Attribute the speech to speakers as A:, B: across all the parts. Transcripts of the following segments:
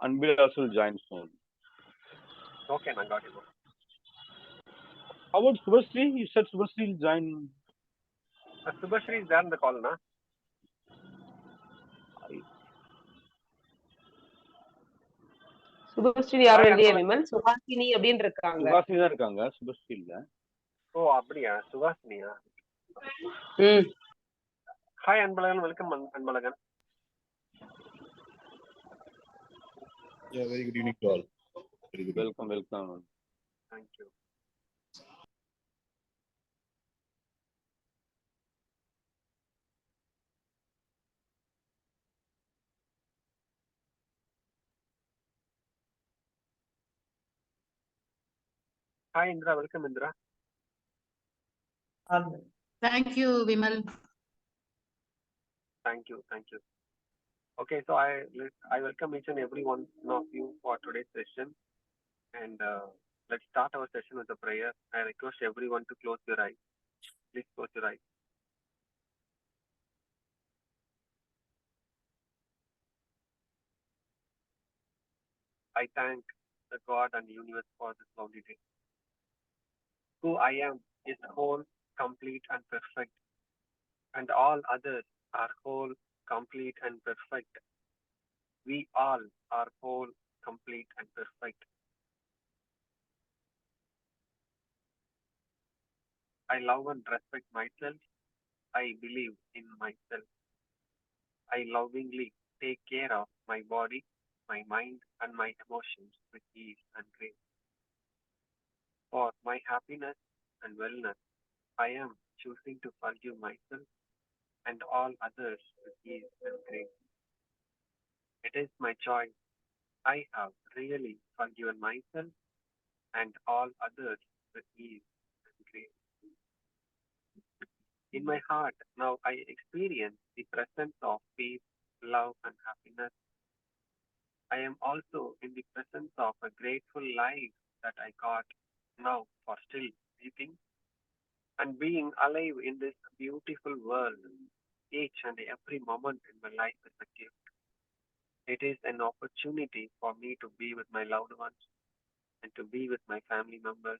A: Anbil also will join soon.
B: Okay, I got it.
A: How about Subhasri? You said Subhasri will join.
B: Subhashri is there in the call, na?
C: Subashree யாரும் இல்லையே விமல், சுஹாசினி அப்படின்னு இருக்காங்க.
A: சுஹாசினி தான் இருக்காங்க, சுபஸ்ரீ இல்ல.
B: ஓ அப்படியா, சுஹாசினியா? Hi Anbazhagan, welcome Anbazhagan.
D: Yeah, very good evening to all. Very good.
A: Welcome.
B: Thank you. Hi Indra, welcome Indra.
E: Thank you, Vimal.
B: Thank you. Okay, so I welcome each and every one of you for today's session, and let's start our session with a prayer. I request everyone to close your eyes. Please close your eyes. I thank the God and universe for this lovely day. Who I am is whole, complete, and perfect, and all others are whole, complete, and perfect. We all are whole, complete, and perfect. I love and respect myself. I believe in myself. I lovingly take care of my body, my mind, and my emotions with ease and grace. For my happiness and wellness, I am choosing to forgive myself and all others with ease and grace. It is my choice. I have really forgiven myself and all others with ease and grace. In my heart, now I experience the presence of peace, love, and happiness. I am also in the presence of a grateful life that I got now for still breathing and being alive in this beautiful world. Each and every moment in my life is a gift. It is an opportunity for me to be with my loved ones and to be with my family members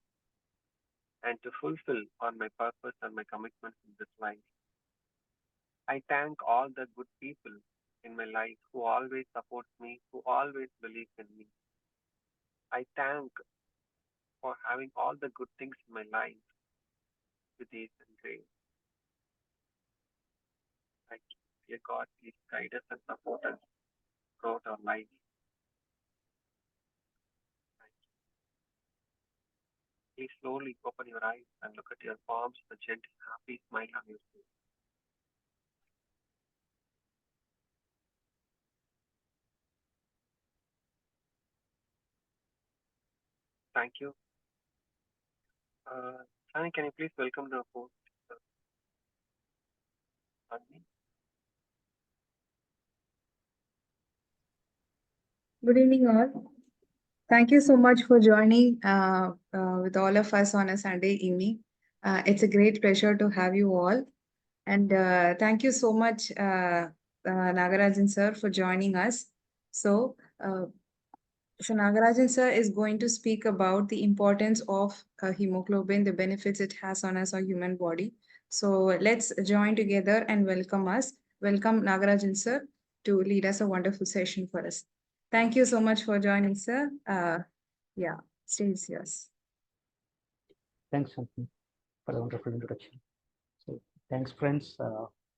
B: and to fulfill all my purpose and my commitments in this life. I thank all the good people in my life who always support me, who always believe in me. I thank for having all the good things in my life with ease and grace. Thank you. Dear God, please guide us and support us throughout our life. Thank you. Please slowly open your eyes and look at your palms with a gentle, happy smile on your face. Thank you. Sunny, can you please welcome the host?
F: Good evening, all. Thank you so much for joining with all of us on a Sunday evening. It's a great pleasure to have you all. And thank you so much, Nagarajan sir, for joining us. So Nagarajan sir is going to speak about the importance of hemoglobin, the benefits it has on us, our human body. So let's join together and welcome Nagarajan sir to lead us a wonderful session for us. Thank you so much for joining, sir. Yeah, stage is yours.
G: Thanks, Shanti, for the wonderful introduction. So thanks, friends.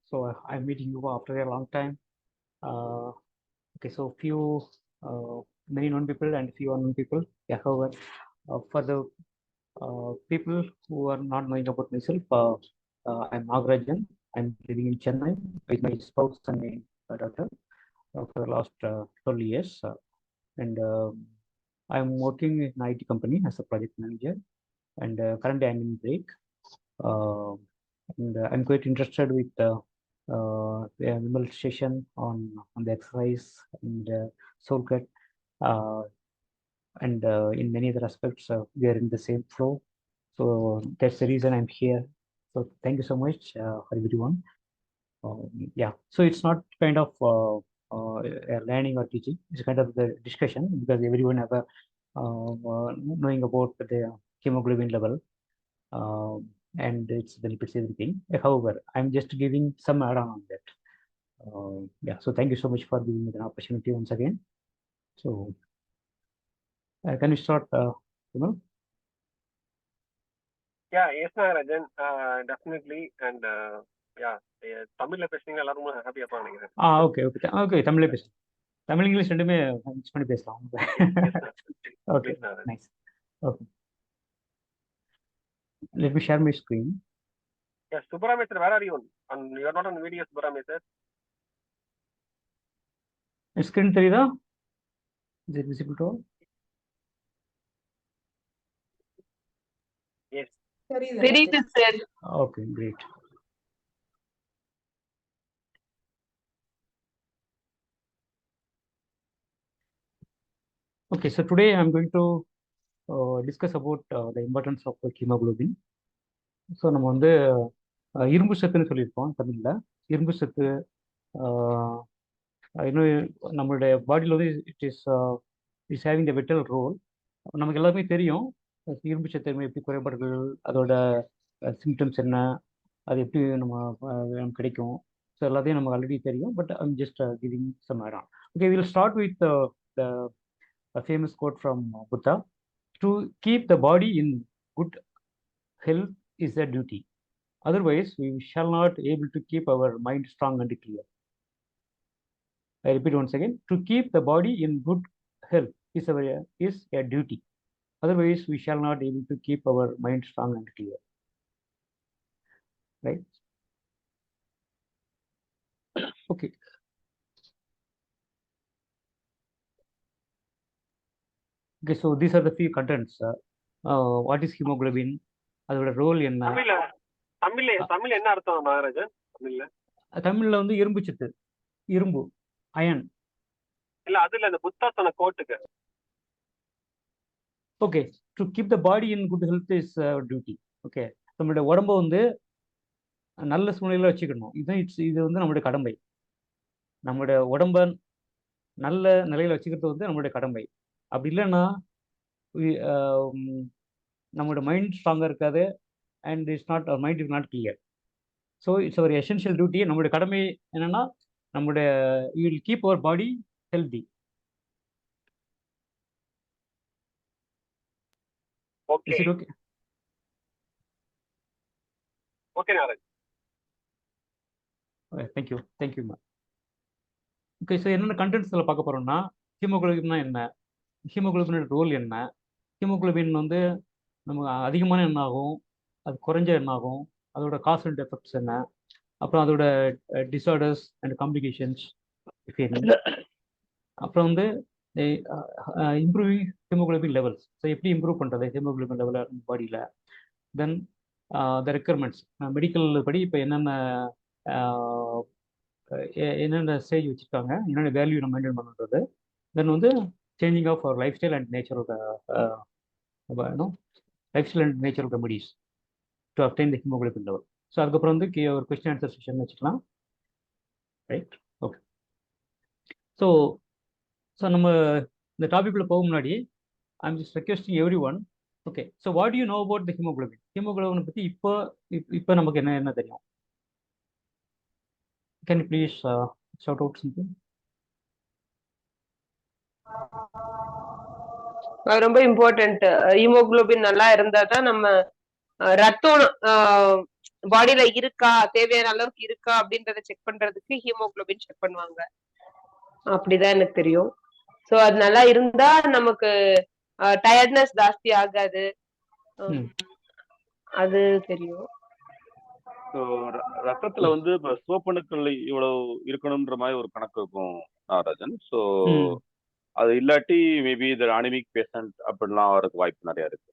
G: So I'm meeting you after a long time. Okay, so few many known people and few unknown people. Yeah, however, for the people who are not knowing about myself, I'm Nagarajan. I'm living in Chennai with my spouse and my daughter for the last 12 years. And I'm working in an IT company as a project manager. And currently I'm in break. And I'm quite interested with the animal session on the exercise and soul cut. And in many other aspects, we are in the same flow. So that's the reason I'm here. So thank you so much for everyone. Yeah, so it's not kind of learning or teaching. It's kind of the discussion because everyone have a knowing about the hemoglobin level and its benefits, everything. However, I'm just giving some add-on on that. Yeah, so thank you so much for giving me the opportunity once again. So can we start, Vimal?
B: Yeah, yes, Nagarajan, definitely. And தமிழ்ல பேசுனீங்க எல்லாரும் ஹாப்பியா நினைக்கிறேன்.
G: Okay okay okay தமிழ்ல பேசு. Tamil English ரெண்டுமே mix பண்ணி பேசலாம். Okay nice. Okay let me share my screen.
B: Yes, Subramya sir, where are you? You are not on video, Subramya sir.
G: Screen தெரியுதா? Is it visible to all?
B: Yes.
C: தெரியுது sir.
G: Okay, great. Okay, so today I'm going to discuss about the importance of hemoglobin. So நம்ம வந்து இரும்பு சத்துன்னு சொல்லியிருப்போம் தமிழில். இரும்பு சத்து இன்னும் நம்மளுடைய பாடியில் வந்து it's having the vital role. நமக்கு எல்லாருமே தெரியும் இரும்பு சத்து எப்படி குறைபாடுகள், அதோட சிம்டம்ஸ் என்ன, அது எப்படி நமக்கு கிடைக்கும். ஸோ எல்லாத்தையும் நமக்கு ஆல்ரெடி தெரியும். But I'm just giving some add on. Okay, will start with the famous quote from Buddha: to keep the body in good health is a duty, otherwise we shall not able to keep our mind strong and clear. I repeat once again: to keep the body in good health is a duty, otherwise we shall not able to keep our mind strong and clear. Right? Okay. Okay, so these are the few contents. What is hemoglobin? அதோட role என்ன?
B: தமிழ்ல என்ன அர்த்தம் நாகராஜன்?
G: தமிழ்ல வந்து இரும்பு சத்து, இரும்பு, அயன்.
B: இல்ல அதுல அந்த புத்தா சொன்ன கோட்டுக்கு.
G: Okay, to keep the body in good health is duty. Okay, நம்மளுடைய உடம்ப வந்து நல்ல சூழ்நிலையில வச்சுக்கணும். இது வந்து நம்மளுடைய கடமை. நம்மளுடைய உடம்ப நல்ல நிலையில வச்சுக்கிறது வந்து நம்மளுடைய கடமை. அப்படி இல்லைன்னா நம்மளோட மைண்ட் ஸ்ட்ராங்காக இருக்காது and mind is not clear. So it's ஒரு எசென்ஷியல் டியூட்டி. நம்மளுடைய கடமை என்னன்னா நம்மளுடைய you will keep our body healthy.
B: Okay
G: okay
B: okay Nagaraj.
G: Thank you ma'am. Okay, so என்னென்ன கண்டென்ட்ஸில் பார்க்க போகிறோம்னா, ஹீமோகுளோபின்னா என்ன, ஹீமோகுளோபினோட ரோல் என்ன, ஹீமோகுளோபின் வந்து நமக்கு அதிகமான என்ன ஆகும், அது குறைஞ்ச என்ன ஆகும், அதோட காஸ் அண்ட் எஃபெக்ட்ஸ் என்ன, அப்புறம் அதோட டிசார்டர்ஸ் அண்ட் காம்ப்ளிகேஷன்ஸ், அப்புறம் வந்து இம்ப்ரூவிங் ஹீமோகுளோபின் லெவல்ஸ். ஸோ எப்படி இம்ப்ரூவ் பண்ணுறது ஹீமோகுளோபின் லெவலை பாடியில். தென் த ரெக்குயர்மெண்ட்ஸ், மெடிக்கல் படி இப்போ என்னென்ன ஸ்டேஜ் வச்சுருக்காங்க, என்னென்ன வேல்யூ நம்ம மெயின்டைன் பண்ணுறது. தென் வந்து changing of our lifestyle and nature of lifestyle and nature of remedies to obtain the haemoglobin level. So அதுக்கப்புறம் வந்து ஒரு கொஸ்டின் ஆன்சர் செஷன் வச்சுக்கலாம். ரைட்? ஓகே, ஸோ நம்ம இந்த டாபிக்ல போக முன்னாடி I'm just requesting everyone. Okay, so what you know about the haemoglobin? ஹீமோகுளோபினை பற்றி இப்போ நமக்கு என்ன தெரியும்? Can you please shout out something?
C: ரொம்ப இம்பார்ட்டன்ட். ஹீமோகுளோபின் நல்லா இருந்தா தான் நம்ம ரத்தம் பாடியில இருக்கா, தேவையான அளவுக்கு இருக்கா அப்படின்றத செக் பண்றதுக்கு ஹீமோகுளோபின் செக் பண்ணுவாங்க. அப்படிதான் எனக்கு தெரியும். சோ அது நல்லா இருந்தா நமக்கு டயர்ட்னஸ் ஜாஸ்தி ஆகாது, அது தெரியும்.
A: ரத்தத்துல வந்து இப்ப சிவப்பணுக்கள் இவ்வளவு இருக்கணும்ன்ற மாதிரி ஒரு கணக்கு இருக்கும் நாகராஜன். ஸோ அது இல்லாட்டி மேபி இந்த அனிமிக் பேஷண்ட் அப்படிலாம் வரதுக்கு வாய்ப்பு நிறைய இருக்கு.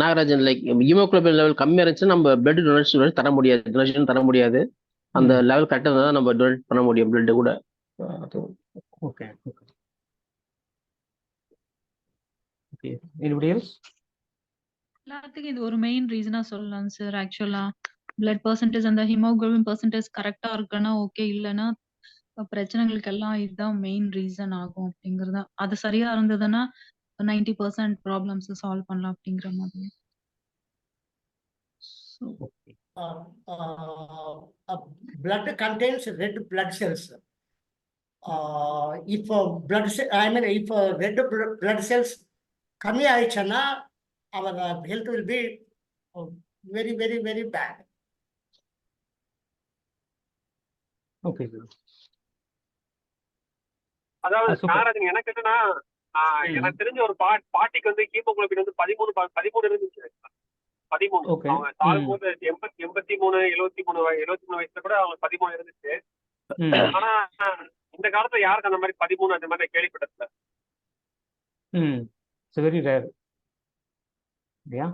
H: நாகராஜன், லைக் ஹீமோகுளோபின் லெவல் கம்மியா இருந்துச்சுன்னா நம்ம பிளட் டொனேஷன் தர முடியாது. அந்த லெவல் கரெக்டா இருந்தா நம்ம டொனேட் பண்ண முடியும் பிளட் கூட.
G: Okay, anybody else?
E: எல்லாத்துக்கும் இது ஒரு மெயின் ரீசனா சொல்லலாம் சார். ஆக்சுவலா பிளட் பெர்சன்டேஜ் அந்த ஹீமோகுளோபின் பெர்சன்டேஜ் கரெக்ட்டா இருக்குன்னா ஓகே. இல்லன்னா பிரச்சனைகளுக்கெல்லாம் இதுதான் மெயின் ரீசன் ஆகும் அப்படிங்கிறது தான். அது சரியா இருந்ததுன்னா 90% ப்ராப்ளம்ஸ் சால்வ் பண்ணலாம் அப்படிங்கிற மாதிரி. So,
G: Okay.
I: Blood contains red blood cells. If if red blood cells கம்மி ஆயிடுச்சுன்னா our health will be very, very, very bad.
G: Okay, sir.
B: அதாவது
G: super.
B: நாராஜன் எனக்கு என்னன்னா எனக்கு தெரிஞ்ச ஒரு பாட்டிக்கு வந்து ஹீமோகுளோபின் வந்து 13 இருந்துச்சு. 13
G: Okay.
B: அவங்க சாகும்போது 83 73 வயசுல கூட அவங்க 13 இருந்துச்சு. ஆனா இந்த காலத்துல யாருக்கு அந்த மாதிரி 13 அந்த மாதிரி கேள்விப்பட்டதில்ல.
G: It's very rare. Yeah.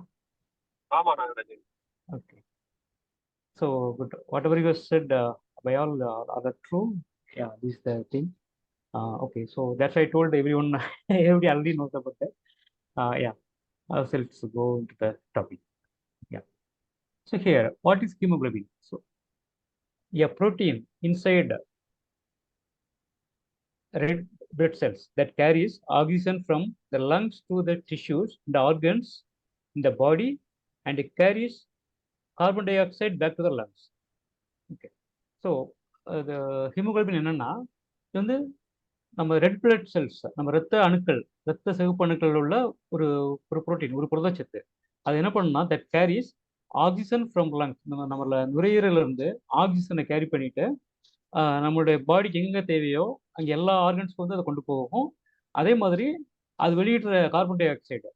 B: ஆமா Nagarajan.
G: Okay. So, but whatever you said by all are true. Yeah, this is the thing. Okay, so that's why I told everyone. Everybody already knows about that. Yeah, let's go into the topic. Yeah. So here, what is hemoglobin? So, a protein inside red blood cells that carries oxygen from the lungs to the tissues, the organs in the body, and it carries carbon dioxide back to the lungs. Okay. So, the hemoglobin என்னன்னா இது வந்து நம்ம red blood cells, நம்ம ரத்த அணுக்கள், ரத்த சிவப்பு அணுக்கள் உள்ள ஒரு புரோட்டீன், ஒரு புரதச்சத்து. அது என்ன பண்ணுன்னா that carries oxygen from lungs, நம்மள நுரையீரல இருந்து ஆக்சிஜனை கேரி பண்ணிட்டு நம்மளுடைய பாடிக்கு எங்க தேவையோ அங்கே எல்லா ஆர்கன்ஸ்க்கும் வந்து அதை கொண்டு போகும். அதே மாதிரி அது வெளியிடுற கார்பன் டை ஆக்சைடு,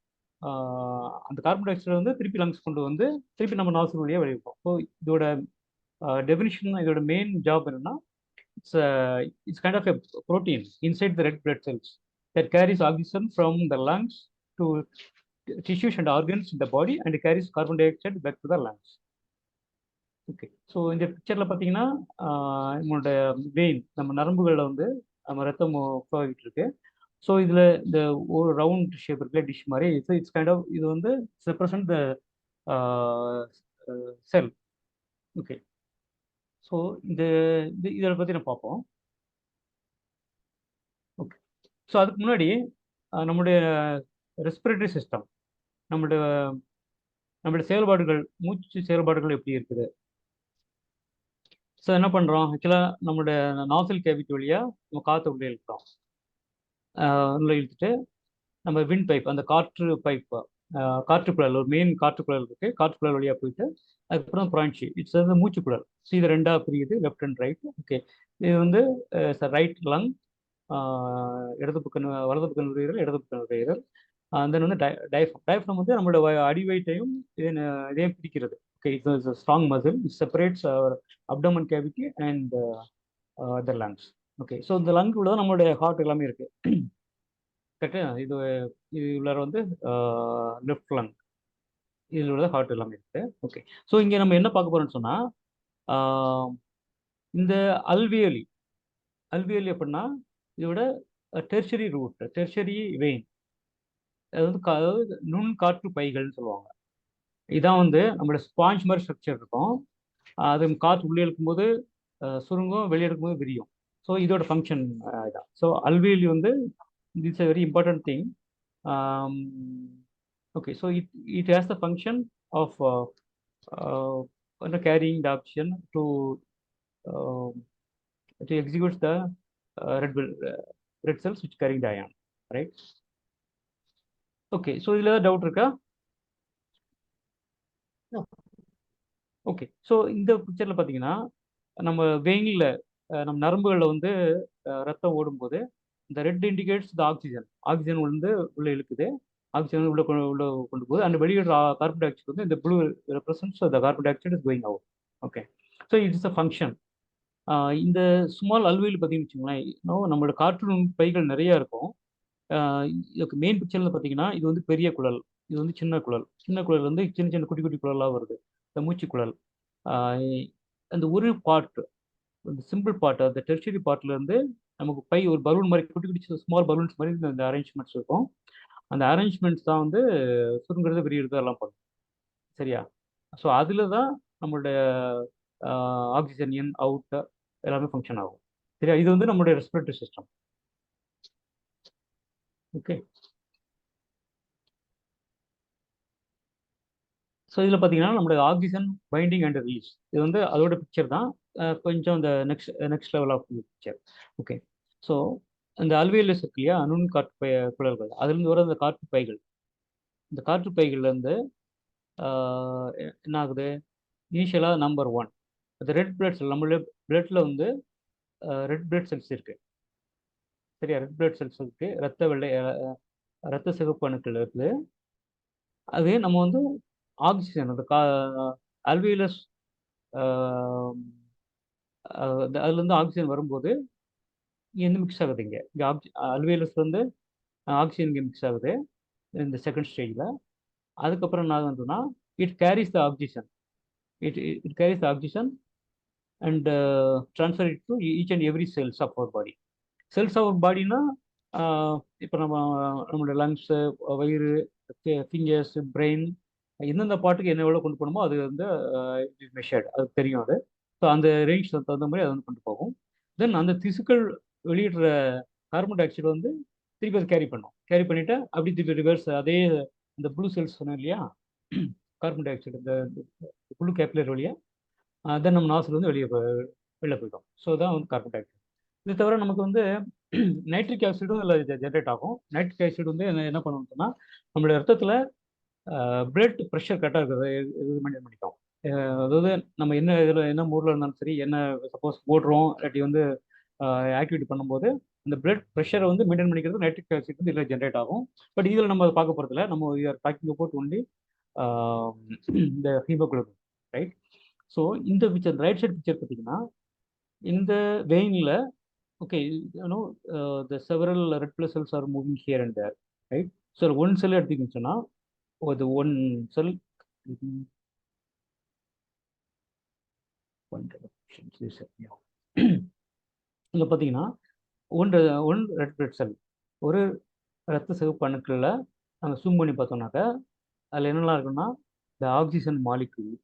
G: அந்த கார்பன் டை ஆக்சைடு வந்து திருப்பி லங்ஸ் கொண்டு வந்து திருப்பி நம்ம நாசில் வழியாக வெளியிடுவோம். ஸோ இதோட டெஃபினிஷன், இதோட மெயின் ஜாப் என்னன்னா it's kind of a protein inside the red blood cells that carries oxygen from the lungs to tissues and organs in the body and carries carbon dioxide back to the lungs. Okay, so இந்த பிக்சர்ல பார்த்தீங்கன்னா நம்மளோட vein, நம்ம நரம்புகளில் வந்து நம்ம ரத்தம் flow ஆகிட்டு இருக்கு. ஸோ இதில் இந்த ஒரு ரவுண்ட் ஷேப் இருக்குல்ல, டிஷ் மாதிரி. ஸோ இட்ஸ் கைண்ட் ஆஃப், இது வந்து represent the sell. Okay, so இதை பற்றி நம்ம பார்ப்போம். ஓகே, ஸோ அதுக்கு முன்னாடி நம்முடைய ரெஸ்பிரேட்டரி சிஸ்டம், நம்மளுடைய செயல்பாடுகள், மூச்சு செயல்பாடுகள் எப்படி இருக்குது. ஸோ என்ன பண்ணுறோம், ஆக்சுவலாக நம்மளுடைய நாசில் கேவிட்டி வழியாக நம்ம காற்று உள்ளே இழுக்கிறோம். உள்ளே இழுத்துட்டு நம்ம விண்ட் பைப், அந்த காற்று பைப், காற்றுக்குழல், ஒரு மெயின் காற்றுக்குழல் இருக்கு, காற்றுக்குழல் வழியாக போயிட்டு அதுக்கப்புறம் பிரான்ச்சி, இட்ஸ் வந்து மூச்சுக்குழல். ஸோ இது ரெண்டாக பிரியுது, லெஃப்ட் அண்ட் ரைட். ஓகே, இது வந்து ரைட் லங், வலது பக்க நுரையீரல், இடது பக்க நுரையீரல். தென் வந்து டயஃப்ரம் வந்து நம்மளோட அடிவயிட்டையும் இதையும் பிரிக்கிறது. Okay, it's a strong muscle. It separates our abdomen cavity and the lungs. Okay, so இந்த லங் உள்ள தான் நம்மளுடைய ஹார்ட் எல்லாமே இருக்கு. கரெக்டா, இது உள்ளார வந்து லெஃப்ட் லங், இதில் உள்ள ஹார்ட் எல்லாமே இருக்கு. ஓகே, ஸோ இங்கே நம்ம என்ன பார்க்க போறோம்னு சொன்னா, இந்த அல்வியலி அப்படின்னா இதோட டெர்ஷரி ரூட், டெர்ஷரி வெயின், அது வந்து அதாவது நுண் காற்று பைகள்னு சொல்லுவாங்க. இதான் வந்து நம்மளோட ஸ்பாஞ்ச் மாதிரி ஸ்ட்ரக்சர் இருக்கும். அது காற்று உள்ளே இருக்கும்போது சுருங்கும், வெளியே எடுக்கும்போது விரியும். ஸோ இதோட ஃபங்க்ஷன் இதான். ஸோ அல்வியலி வந்து it's a very important thing. Okay, so it has the function of carrying the oxygen to execute the red cells which carry the ion, right? Okay, so இதுல ஏதாவது டவுட் இருக்கா? Okay, so இந்த பிக்சர்ல பார்த்தீங்கன்னா நம்ம வெயினில், நம்ம நரம்புகளில் வந்து ரத்தம் ஓடும்போது இந்த ரெட் இண்டிகேட்ஸ் த ஆக்சிஜன் வந்து உள்ள இழுக்குது, ஆக்சிஜன் உள்ள கொண்டு போகுது. அந்த வெளியிடுற கார்பன் டை ஆக்சைடு வந்து இந்த blue represents the carbon di oxide is going out. Okay, so it's a function. இந்த ஸ்மால் அல்வியல் பார்த்தீங்கன்னு வச்சுக்கோங்களேன், நம்மளோட காற்று பைகள் நிறைய இருக்கும். இதுக்கு மெயின் பிக்சர்ல பார்த்தீங்கன்னா இது வந்து பெரிய குழல், இது வந்து சின்ன குழல் வந்து சின்ன சின்ன குட்டி குட்டி குழலாக வருது, இந்த மூச்சுக்குழல். அந்த ஒரு பார்ட், இந்த சிம்பிள் பார்ட், அந்த டெர்ஷரி பார்ட்ல இருந்து நமக்கு பை, ஒரு பலூன் மாதிரி, குட்டி குட்டி ஸ்மால் பலூன்ஸ் மாதிரி இந்த அரேஞ்ச்மெண்ட்ஸ் இருக்கும். அந்த அரேஞ்ச்மெண்ட்ஸ் தான் வந்து சுருங்கிறது, விரிகிறது எல்லாம் பண்ணும். சரியா? ஸோ அதில் தான் நம்மளுடைய ஆக்சிஜன் இன் அவுட் எல்லாமே ஃபங்க்ஷன் ஆகும். சரியா? இது வந்து நம்மளுடைய ரெஸ்பிரேட்டரி சிஸ்டம். ஓகே. ஸோ இதில் பார்த்தீங்கன்னா நம்மளுடைய ஆக்சிஜன் பைண்டிங் அண்ட் ரிலீஸ் இது வந்து அதோட பிக்சர் தான். கொஞ்சம் இந்த next level of picture. Okay. So இந்த அல்வியலஸ் இருக்கு இல்லையா, நுண் காற்று குழல்கள், அதுலேருந்து வர அந்த காற்று பைகள், இந்த காற்று பைகள்லேருந்து என்ன ஆகுது, இனிஷியலாக நம்பர் 1 இந்த ரெட் பிளட் செல், நம்மளுடைய பிளட்ல வந்து ரெட் பிளட் செல்ஸ் இருக்கு. சரியா? ரெட் பிளட் செல்ஸ் இருக்கு, ரத்த சிவப்பு அணுக்கள் இருக்குது. அது நம்ம வந்து ஆக்சிஜன் அந்த அல்வியலஸ் அதுலேருந்து ஆக்சிஜன் வரும்போது இங்கே மிக்ஸ் ஆகுது. இங்கே அல்வியலஸ் வந்து ஆக்சிஜன் இங்கே மிக்ஸ் ஆகுது இந்த செகண்ட் ஸ்டேஜில். அதுக்கப்புறம் என்ன ஆகுதுன்னா it carries the oxygen and transfer it to each and every cells of our body. Cells of our பாடினா இப்போ நம்மளுடைய லங்ஸு, வயிறு, ஃபிங்கர்ஸ், பிரெயின், எந்தெந்த பாட்டுக்கு என்ன எவ்வளோ கொண்டு போகணுமோ அது வந்து மெஷர்டு, அது தெரியும். அது ஸோ அந்த ரேஞ்ச் தகுந்த மாதிரி அது வந்து கொண்டு போகும். தென் அந்த திசுக்கள் வெளியிடுற கார்பன் டை ஆக்சைடு வந்து திருப்பி அதை கேரி பண்ணிவிட்டு அப்படி திருப்பி ரிவர்ஸ் அதே இந்த ப்ளூ செல்ஸ் சொன்னோம் இல்லையா, கார்பன் டை ஆக்சைடு இந்த ப்ளூ கேப்லர் வழியாக தென் நம்ம நாசில் வந்து வெளியே போயிடும். ஸோ தான் வந்து கார்பன் டை ஆக்சைடு. இது தவிர நமக்கு வந்து நைட்ரிக் ஆக்சைடும் இதில் ஜென்ரேட் ஆகும். நைட்ரிக் ஆக்சைடு வந்து என்ன பண்ணணும்னா நம்மளுடைய ரத்தத்தில் பிளட் ப்ரெஷர் கரெக்டாக இருக்கிறது இது மெயின்டைன் பண்ணிக்கும். அதாவது நம்ம என்ன இதில் என்ன மூடில் இருந்தாலும் சரி, என்ன சப்போஸ் ஓடுறோம் இல்லாட்டி வந்து ஆக்டிவிட்டி பண்ணும்போது இந்த பிளட் ப்ரெஷரை வந்து மெயின்டைன் பண்ணிக்கிறது நைட்ரிக் ஆக்சைடு வந்து இதில் ஜென்ரேட் ஆகும். பட் இதில் நம்ம அதை பார்க்க போகிறதில்ல. நம்ம டாக்கிங் அபவுட் ஒன்லி இந்த ஹீமோகுளோபின், ரைட்? ஸோ இந்த பிக்சர் ரைட் சைட் பிக்சர் பார்த்தீங்கன்னா இந்த வெயினில் okay, you know, the several red blood cells are moving here and there, right? So one cell எடுத்துக்கிட்டோம்னா the one cell இதில் பார்த்தீங்கன்னா ஒன் ரெட் பிளட் செல், ஒரு ரத்த சிவப்பு அணுக்களில் நாங்கள் ஜூம் பண்ணி பார்த்தோம்னாக்கா அதில் என்னெல்லாம் இருக்குன்னா இந்த ஆக்சிஜன் மாலிக்யூல்,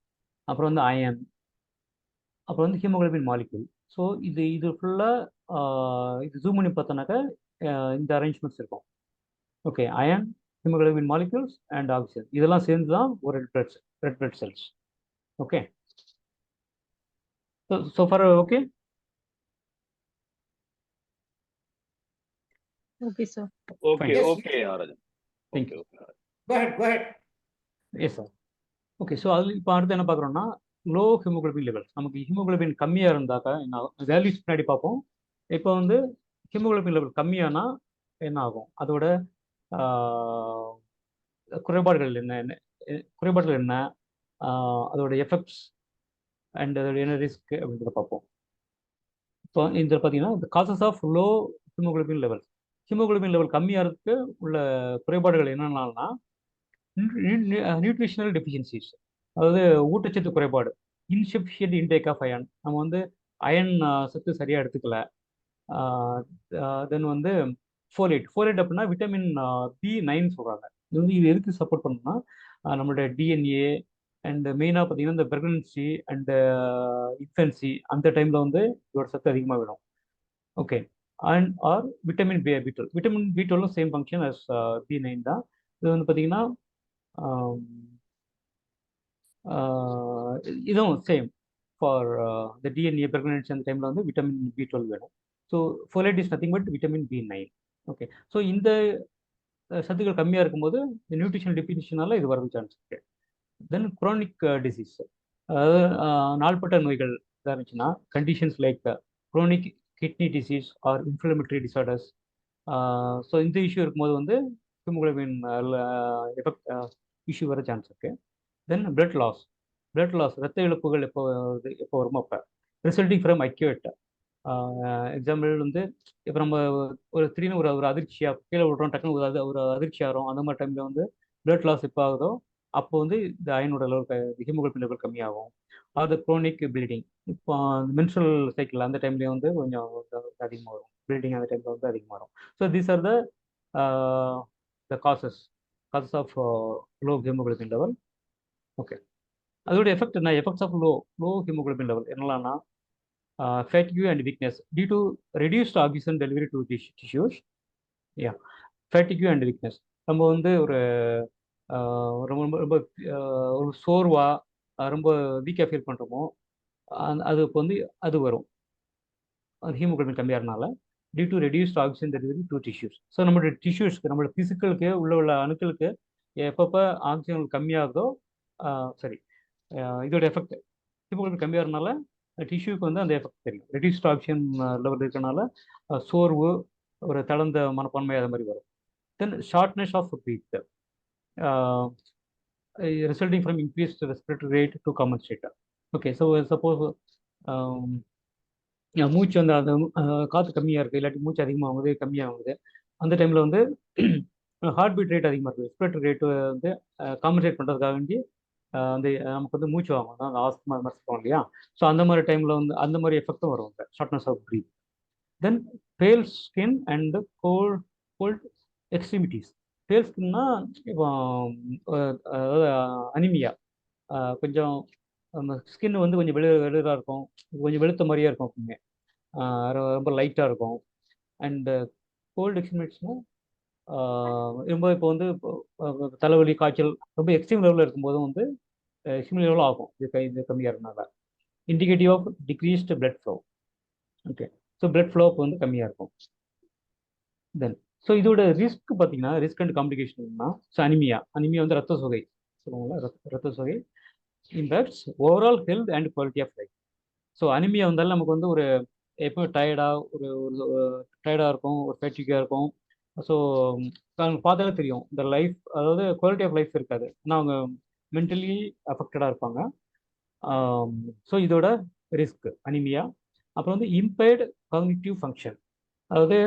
G: அப்புறம் வந்து அயன், அப்புறம் வந்து ஹீமோகுளோபின் மாலிக்யூல். ஸோ இது ஃபுல்லாக இது ஜூம் பண்ணி பார்த்தோன்னாக்கா இந்த அரேஞ்ச்மெண்ட்ஸ் இருக்கும். Okay, iron, haemoglobin molecules and oxygen இதெல்லாம் சேர்ந்து தான் ஒரு red blood cells. Okay, so for okay.
E: Okay, sir.
A: Okay,
I: Yes,
A: okay, Rajan.
G: Thank
A: Okay,
G: you.
A: okay.
I: Go ahead.
G: Yes sir. Okay, so அது இப்போ அடுத்து என்ன பார்க்குறோம்னா லோ ஹீமோகுளோபின் லெவல்ஸ். நமக்கு haemoglobin கம்மியாக இருந்தாக்கா என்ன ஆகும், வேல்யூஸ் பின்னாடி பார்ப்போம். இப்போ வந்து ஹீமோகுளோபின் லெவல் கம்மியானால் என்ன ஆகும், அதோட குறைபாடுகள் என்ன, அதோட எஃபெக்ட்ஸ் அண்ட் அதோட என்ன ரிஸ்க் அப்படின்றத பார்ப்போம். இப்போ இதில் பார்த்தீங்கன்னா இந்த causes of low haemoglobin level, haemoglobin level கம்மியாகிறதுக்கு உள்ள குறைபாடுகள் என்னென்னா நியூட்ரிஷனல் டெஃபிஷியன்சிஸ், அதாவது ஊட்டச்சத்து குறைபாடு, இன்சஃபிஷியன்ட் இன்டேக் ஆஃப் அயன், நம்ம வந்து அயன் சத்து சரியாக எடுத்துக்கல. தென் வந்து ஃபோலேட் அப்படின்னா விட்டமின் B9 சொல்கிறாங்க. இது எதுக்கு சப்போர்ட் பண்ணணும்னா நம்மளுடைய டிஎன்ஏ அண்ட் மெயினாக பார்த்தீங்கன்னா இந்த ப்ரெக்னன்சி அண்ட் இன்ஃபென்சி அந்த டைமில் வந்து இதோட சத்து அதிகமாக விடும். Okay, and or vitamin B12. Vitamin B12 same function as B9 தான். இது வந்து பார்த்தீங்கன்னா இதுவும் same for the DNA pregnancy அந்த டைமில் வந்து விட்டமின் B12 வேணும். So folate is nothing but vitamin B9. Okay, so இந்த சத்துக்கள் கம்மியாக இருக்கும்போது இந்த நியூட்ரிஷனல் டெஃபிஷியனால இது வரது சான்ஸ் இருக்கு. தென் குரோனிக் டிசீஸ், அதாவது நாள்பட்ட நோய்கள் இருந்துச்சுன்னா conditions like chronic kidney disease or inflammatory disorders. So இந்த இஷ்யூ இருக்கும்போது வந்து ஹீமோகுளோபின் எஃபெக்ட் இஷ்யூ வர சான்ஸ் இருக்கு. தென் பிளட் லாஸ், ரத்த இழப்புகள் எப்போ வருமோ அப்போ ரிசல்ட்டிங் ஃப்ரம் அக்யூட். எக்ஸாம்பிள் வந்து இப்போ நம்ம ஒரு திடீர்னு ஒரு அதிர்ச்சியாக கீழே விடுறோம், டக்குனு ஒரு அதிர்ச்சி ஆகிறோம், அந்த மாதிரி டைமில் வந்து பிளட் லாஸ் எப்போ ஆகுதோ அப்போ வந்து இந்த அயனோட லெவல் ஹீமோகுளோபின் லெவல் கம்மியாகும். அது குரோனிக் ப்ளீடிங், இப்போ மென்ஸ்ட்ரல் சைக்கிள் அந்த டைம்லேயே வந்து கொஞ்சம் அதிகமாக வரும், ப்ளீடிங் அந்த டைமில் வந்து அதிகமாக வரும். So these are the causes of low haemoglobin level. Okay, அதோட எஃபெக்ட் என்ன? Effects of low haemoglobin level என்னலாம்னா fatigue and weakness due to reduced oxygen delivery to tissues. Yeah, fatigue and weakness. நம்ம வந்து ஒரு ரொம்ப ரொம்ப ரொம்ப ஒரு சோர்வா ரொம்ப வீக்காக ஃபீல் பண்ணுறோமோ அது இப்போ வந்து அது வரும், அது ஹீமோகுளோபின் கம்மியாகிறதுனால due to reduced oxygen delivery to tissues. So நம்மளோட டிஷ்யூஸ்க்கு, நம்மளோட ஃபிசிக்கலுக்கு உள்ள அணுக்களுக்கு எப்பப்போ ஆக்சிஜன் கம்மியாகுதோ சரி, இதோட எஃபெக்ட் ஹீமோகுளோபின் கம்மியாகிறதுனால டிஷ்யூக்கு வந்து அந்த எஃபெக்ட் தெரியும். ரெடியூஸ்ட் ஆக்சிஜன் லெவல் இருக்கனால சோர்வு, ஒரு தளர்ந்த மனப்பான்மை அது மாதிரி வரும். Then shortness of breath resulting from increased respiratory rate to compensate. Okay, so suppose மூச்சு வந்து அது காற்று கம்மியாக இருக்குது, இல்லாட்டி மூச்சு அதிகமாகுது கம்மியாகுது, அந்த டைமில் வந்து ஹார்ட் பீட் ரேட் அதிகமாக இருக்குது. ரெஸ்பிரேட்டரி ரேட்டு வந்து காம்பன்சேட் பண்ணுறதுக்காக வேண்டி அந்த நமக்கு வந்து மூச்சு வாங்கும், அந்த ஆஸ்துமா அது மாதிரி சொல்லுவோம் இல்லையா. ஸோ அந்த மாதிரி டைமில் வந்து அந்த மாதிரி எஃபெக்டும் வரும், ஷார்ட்னஸ் ஆஃப் பிரீத். தென் பேல் ஸ்கின் அண்ட் கோல்ட் எக்ஸ்ட்ரிமிட்டிஸ். பேல் ஸ்கின்னா இப்போ அதாவது அனிமியா, கொஞ்சம் ஸ்கின் வந்து கொஞ்சம் வெளிராக இருக்கும், கொஞ்சம் வெளுத்த மாதிரியே இருக்கும், எப்பவுமே ரொம்ப லைட்டாக இருக்கும். அண்டு கோல்டு எக்ஸ்ட்ரிமிட்டிஸ்னால் ரொம்ப இப்போ வந்து தலைவலி, காய்ச்சல் ரொம்ப எக்ஸ்ட்ரீம் லெவலில் இருக்கும்போதும் வந்து எக்ஸ்ட்ரீம் லெவலில் ஆகும் இது கம்மியாகிறதுனால. Indicative of decreased blood flow. Okay, so blood flow வந்து கம்மியாக இருக்கும். தென் ஸோ இதோட ரிஸ்க் பார்த்தீங்கன்னா, ரிஸ்க் அண்ட் காம்ப்ளிகேஷன்னா, ஸோ அனிமியா வந்து ரத்த சோகை சொல்லுவாங்களா, ரத்த சோகை impacts overall health and quality of life. So anaemia வந்தாலும் நமக்கு வந்து ஒரு எப்போ டயர்டாக இருக்கும், ஒரு ஃபேட்டிக்காக இருக்கும். ஸோ பார்த்தாலே தெரியும் இந்த லைஃப், அதாவது குவாலிட்டி ஆஃப் லைஃப் இருக்காது, ஆனால் அவங்க மென்டலி அஃபெக்டடாக இருப்பாங்க. ஸோ இதோட ரிஸ்க் அனிமியா. அப்புறம் வந்து இம்பேர்டு காக்னிட்டிவ் ஃபங்க்ஷன், அதாவது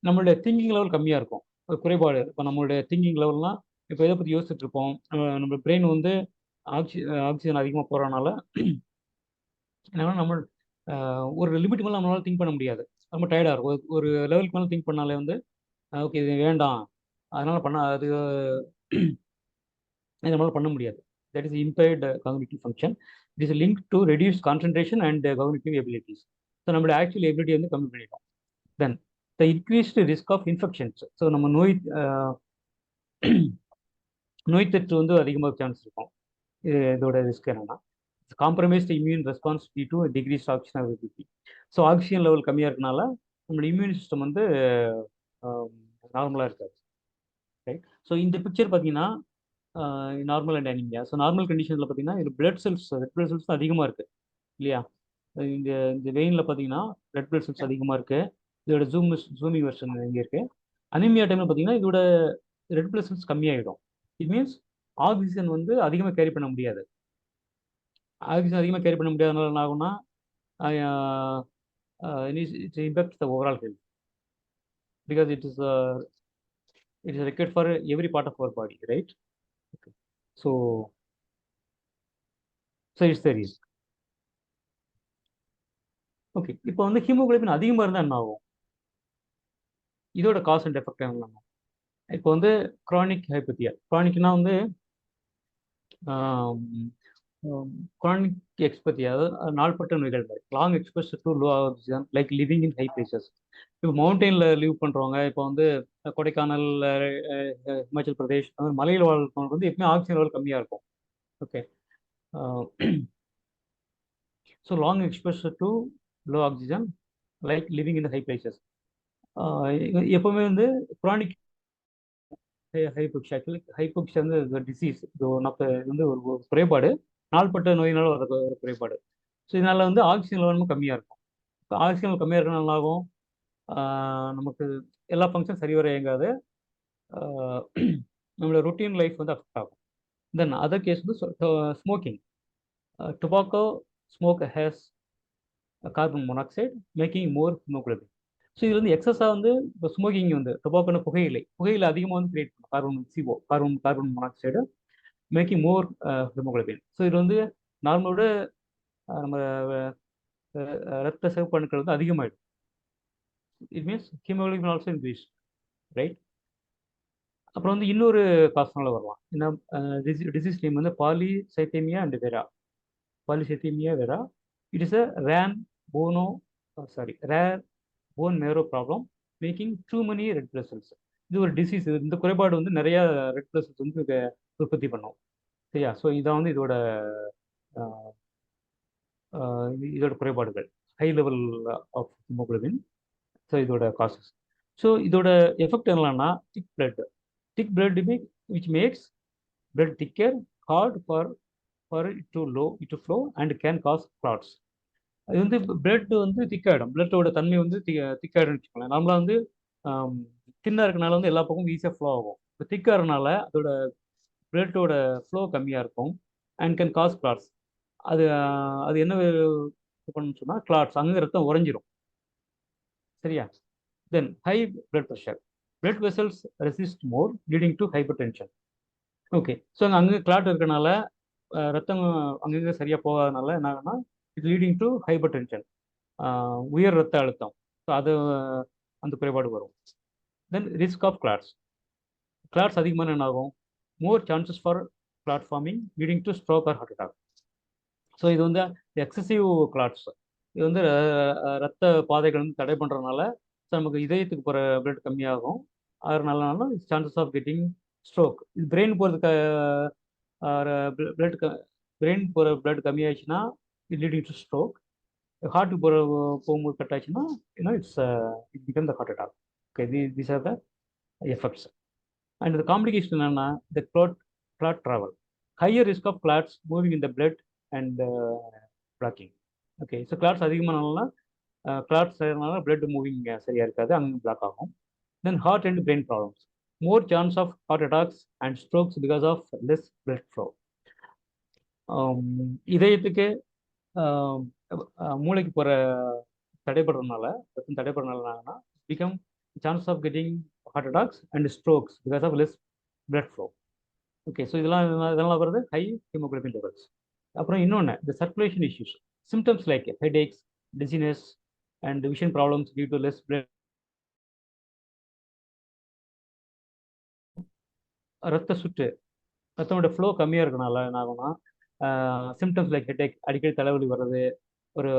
G: நம்மளுடைய திங்கிங் லெவல் கம்மியாக இருக்கும், ஒரு குறைபாடு. இப்போ நம்மளுடைய திங்கிங் லெவல்னால் இப்போ எதை பற்றி யோசிச்சுட்டு இருப்போம், நம்ம பிரெயின் வந்து ஆக்சிஜன் அதிகமாக போகிறனால என்னன்னா நம்ம ஒரு லிமிட் மேலே நம்மளால திங்க் பண்ண முடியாது, ரொம்ப டயர்டாக இருக்கும். ஒரு லெவலுக்கு மேலே திங்க் பண்ணாலே வந்து ஓகே இது வேண்டாம், அதனால் நம்மளால் பண்ண முடியாது. That is impaired cognitive function. It is link to reduce concentration and cognitive abilities. So நம்மளோட ஆக்சுவல் எபிலிட்டி வந்து கம்மி பண்ணிடும். Then the increased risk of infections. So நம்ம நோய் தொற்று வந்து அதிகமாக சான்ஸ் இருக்கும். இதோட ரிஸ்க் என்னன்னா, compromised immune response due to decrease oxygen availability. So oxygen level கம்மியாக இருக்கனால நம்மளோட இம்யூன் சிஸ்டம் வந்து நார்மலாக இருக்காது. ரைட். ஸோ இந்த பிக்சர் பார்த்தீங்கன்னா normal and anaemia. So normal கண்டிஷனில் பார்த்தீங்கன்னா இது ரெட் பிளட் செல்ஸ் அதிகமாக இருக்குது இல்லையா. இந்த வெயினில் பார்த்தீங்கன்னா ரெட் பிளட் செல்ஸ் அதிகமாக இருக்குது. இதோட ஜூமிங் வெர்ஷன் இங்கே இருக்குது. அனிமியா டைமில் பார்த்தீங்கன்னா இதோட ரெட் பிளட் செல்ஸ் கம்மியாகிடும். இட் மீன்ஸ் ஆக்சிஜன் வந்து அதிகமாக கேரி பண்ண முடியாது. ஆக்சிஜன் அதிகமாக கேரி பண்ண முடியாதனால என்ன ஆகும்னா it's impact the overall health, because it is required for every part of our body, right? Okay. So it's the risk. Okay, இப்போ வந்து ஹீமோகுளோபின் அதிகமாக இருந்தால் என்ன ஆகும், இதோட காஸ் அண்ட் எஃபெக்ட் என்ன? இப்போ வந்து க்ரானிக் ஹைப்போத்தியா. க்ரானிக்னா வந்து க்ரானிக் எக்ஸ்போத்தியா, அதாவது நாள்பட்ட நோய்கள் மாதிரி. Long exposure to low oxygen like living in high places. இப்போ மவுண்டெயினில் லீவ் பண்ணுறவங்க, இப்போ வந்து கொடைக்கானல், ஹிமாச்சல் பிரதேஷ், அந்த மாதிரி மலையில் வாழ்றவங்களுக்கு வந்து எப்பவுமே ஆக்சிஜன் லெவல் கம்மியாக இருக்கும். Okay, so long exposure to low oxygen like living in high places. எப்பவுமே வந்து க்ரானிக் ஹைபோக்சியா, ஆக்சுவலி ஹைபோக்சியா வந்து டிசீஸ், இது ஒன் ஆஃப் வந்து ஒரு குறைபாடு, நாள்பட்ட நோயினால வர ஒரு குறைபாடு. ஸோ இதனால வந்து ஆக்சிஜன் லெவலும் கம்மியாக இருக்கும். இப்போ ஆக்சிஜன் கம்மியாக இருக்கனால ஆகும் நமக்கு எல்லா ஃபங்க்ஷன் சரிவர இயங்காது, நம்மளோட ரொட்டீன் லைஃப் வந்து அஃபெக்ட் ஆகும். தென் அதர் கேஸ் வந்து smoking. Tobacco smoke has carbon monoxide making more haemoglobin. So இது வந்து எக்ஸஸாக வந்து இப்போ ஸ்மோக்கிங் வந்து டொபாக்கோன புகையிலை அதிகமாக வந்து கிரியேட் பண்ணும் carbon monoxide making more haemoglobin. So இது வந்து நார்மலோட நம்ம ரத்த சிவப்பு அணுக்கள் வந்து அதிகமாகிடும். It means haemoglobin also increase, right. அப்புறம் வந்து இன்னொரு காசனால வரலாம். என்ன டிசீஸ் நேம் வந்து polycythaemia and vera. polycythemia vera. It is a rare bone marrow problem making too many red blood cells. இது ஒரு டிசீஸ். இந்த குறைபாடு வந்து நிறைய ரெட் பிளட் செல்ஸ் வந்து உற்பத்தி பண்ணும். சரியா? ஸோ இதான் வந்து இதோட குறைபாடுகள், high level of haemoglobin. So இதோட காசஸ். ஸோ இதோட எஃபெக்ட் என்னன்னா thick blood which makes blood thicker, hard for it to flow and can cause clots. அது வந்து பிளட் வந்து திக்காயிடும். பிளட்டோட தன்மை வந்து திக்காயிடும்னு வச்சுக்கோங்களேன். நம்மள வந்து தின்னாக இருக்கனால வந்து எல்லா பக்கமும் ஈஸியாக ஃப்ளோ ஆகும். இப்போ திக்காகிறனால அதோட பிளட்டோட ஃப்ளோ கம்மியாக இருக்கும் அண்ட் கேன் காஸ் கிளாட்ஸ். அது என்ன பண்ணணும்னு சொன்னால் கிளாட்ஸ், அங்கே ரத்தம் உறைஞ்சிரும். சரியா? Then high blood pressure. Blood vessels resist more leading to hypertension. Okay. So அங்கே கிளாட் இருக்கனால ரத்தம் அங்கங்கே சரியாக போகாதனால என்ன ஆகுனா it leading to hypertension, உயர் ரத்த அழுத்தம். ஸோ அது அந்த குறைபாடு வரும். Then risk of clots. Clots அதிகமான என்ன ஆகும்? More chances for clot forming leading to stroke or heart attack. So இது வந்து எக்ஸசிவ் கிளாட்ஸ். இது வந்து ரத்த பாதைகள் வந்து தடை பண்ணுறதுனால நமக்கு இதயத்துக்கு போகிற பிளட் கம்மியாகும். அதனால சான்சஸ் ஆஃப் கெட்டிங் ஸ்ட்ரோக். இது பிரெயின் போகிறதுக்கு பிரெயின் போகிற பிளட் கம்மியாச்சுன்னா இட் லீடிங் டு ஸ்ட்ரோக். ஹார்ட்டுக்கு போகும்போது கட் ஆச்சுன்னா it become the heart attack. Okay, these are the effects. And the complication என்னன்னா the clot travel, higher risk of clots moving in the blood and blocking. Okay, so clots அதிகமானால clots செய்யறதுனால blood moving சரியாக இருக்காது, அங்கே block ஆகும். Then heart and brain problems, more chance of heart attacks and strokes because of less blood flow. இதயத்துக்கு மூளைக்கு போகிற தடைப்படுறதுனால, ரத்தம் தடைப்படுறதுனால become chance of getting heart attacks and strokes because of less blood flow. Okay, so இதெல்லாம் வருது high haemoglobin levels. அப்புறம் இன்னொன்று, இந்த circulation issues, symptoms like headaches, dizziness and vision problems due to less blood. ரத்த சுற்று, ரத்தமோட flow கம்மியாக இருக்கனால என்ன ஆகும்னா சிம்டம்ஸ் லைக் ஹெட்ஏக், அடிக்கடி தலைவலி வர்றது, ஒரு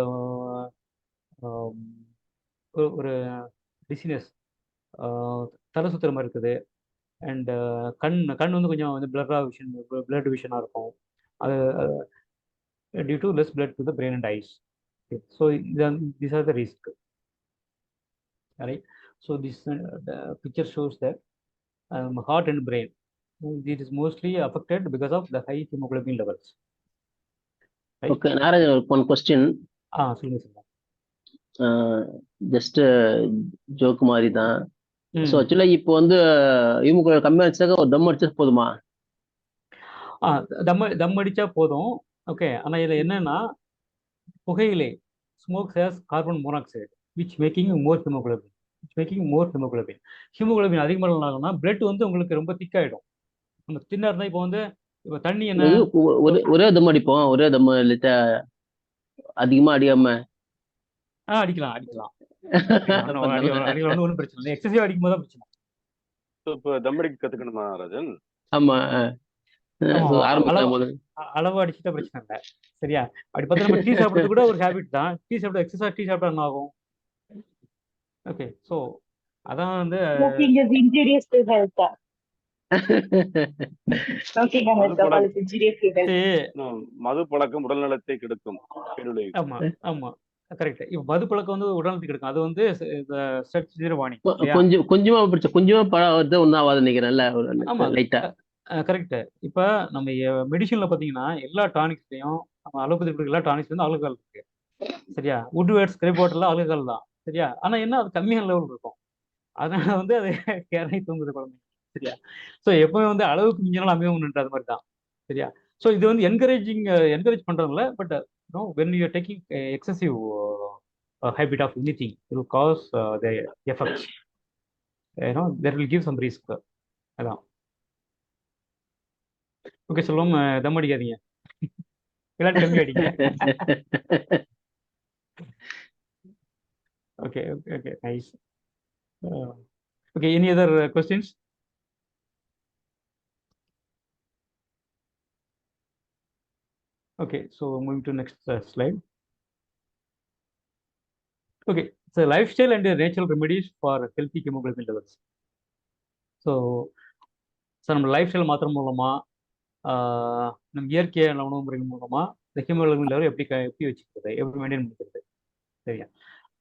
G: ஒரு டிசினஸ், தலை சுற்றுற மாதிரி இருக்குது. அண்ட் கண் வந்து கொஞ்சம் வந்து பிளட் விஷனாக இருக்கும். அது due to less blood to the brain and eyes. So these are the risk. Right? So this picture shows that heart and brain, it is mostly affected because of the high hemoglobin levels. Right?
H: Okay, Narayan, one question.
G: சொல்லுங்க sir.
H: Just joke மாதிரி தான். So ஆக்சுவலாக இப்போ வந்து haemoglobin கம்மியாக இருந்துச்சாக்க ஒரு தம் அடிச்சா போதுமா?
G: தம் அடிச்சா போதும். ஓகே, ஆனால் இதில் என்னன்னா புகையிலை, smoke has carbon monoxide which making more haemoglobin. Haemoglobin அதிகமாக பிளட் வந்து உங்களுக்கு ரொம்ப திக்காயிடும். நம்ம தின்னா இருந்தால் இப்போ வந்து இப்போ தண்ணி என்ன
H: ஒரே தம் அடிப்போம், ஒரே தம் இல்லட்டா அதிகமாக அடிக்காம
G: அடிக்கலாம் வந்து ஒன்றும் பிரச்சனை இல்லை. எக்ஸசிவ் அடிக்கும் போது தான் பிரச்சனை.
A: இப்போ தம் அடிக்க கற்றுக்கணுமா ராஜன்?
H: ஆமா,
G: அளவு அடிச்சுட்டா பிரச்சனை இல்லை. சரியா? அப்படி பார்த்தா நம்ம டீ சாப்பிட்றது கூட ஒரு ஹேபிட் தான். டீ சாப்பிட எக்ஸசைஸ் டீ சாப்பிட்டா என்ன ஆகும்? ஓகே, ஸோ அதான் வந்து
A: மது பழக்கம் உடல்நலத்தை கெடுக்கும்.
G: ஆமா ஆமா, கரெக்ட். இப்போ மது பழக்கம் வந்து உடல்நலத்துக்கு கெடுக்கும். அது வந்து வாணி
H: கொஞ்சமா ஒன்னும் ஆகாது நினைக்கிறேன்ல.
G: ஆமா, கரெக்ட். இப்போ நம்ம மெடிசன்ல பாத்தீங்கன்னா எல்லா டானிக்ஸ்லயும், அலோபதி எல்லா டானிக்ஸ்ல ஆல்கஹால் இருக்கு. சரியா? வுட்வேர்ட்ஸ், கிரே பாட்டில் ஆல்கஹால் தான். சரியா? ஆனா என்ன, அது கம்மியான லெவல் இருக்கும். அதனால வந்து அது கேரை தூங்குது குழந்தைங்க. சரியா? ஸோ எப்பவுமே வந்து அளவுக்கு மிஞ்சினாலும் அமையணுன்ற அது மாதிரி தான். சரியா? ஸோ இது வந்து என்கரேஜ் பண்றதில்ல. But when you are taking excessive habit of anything, it will cause the effects. There will give some risk. அதான். ஓகே, சொல்லுவோம். தம் அடிக்காதீங்க, எல்லாரும் கம்மி அடிங்க. Okay, nice. Okay, any other questions? Okay, so moving to next slide. Okay, so lifestyle and natural remedies for healthy hemoglobin levels. So நம்ம life style மாத்திரம் மூலமா நம்ம இயற்கையான உணவு முறைகள் மூலமா இந்த ஹீமோகுளோபின் லெவல் எப்படி வச்சுக்கிறது, எப்படி மெயின்டைன் பண்ணிக்கிறது, சரியா?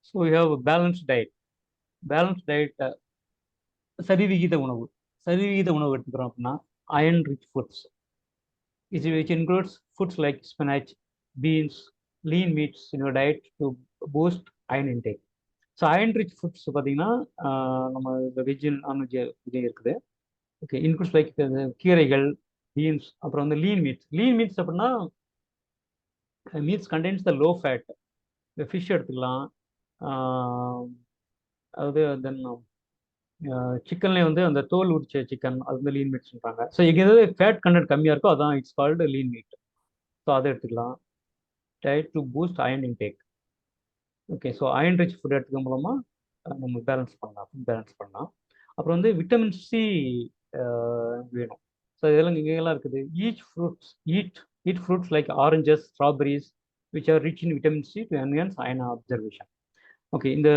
G: So you have balance diet. Balance diet சரிவிகித உணவு எடுத்துக்கிறோம் அப்படின்னா iron rich foods, which includes foods like spinach, beans, lean meats in your diet to boost iron intake. So iron rich foods பார்த்தீங்கன்னா நம்ம இந்த வெஜ் நான்வெஜ் இருக்குது. Okay, includes like கீரைகள், beans, அப்புறம் வந்து லீன் மீட்ஸ் அப்படின்னா meats contains the low fat. இந்த fish எடுத்துக்கலாம், அதாவது தென் சிக்கன்லேயே வந்து அந்த தோல் உரிச்ச சிக்கன், அது வந்து லீன் மீட் சொல்கிறாங்க. ஸோ எதாவது ஃபேட் கண்டென்ட் கம்மியாக இருக்கோ அதான் it's called lean meat. So அதை எடுத்துக்கலாம். Diet to boost iron intake. Okay, so iron rich food எடுத்துக்க மூலமாக நம்ம ஃபுட் பேலன்ஸ் பண்ணலாம். அப்புறம் வந்து விட்டமின் சி வேணும். ஸோ இதெல்லாம் இங்கெல்லாம் இருக்குது. Eat fruits like oranges, strawberries which are rich in vitamin C to enhance iron absorption. ஓகே, இந்த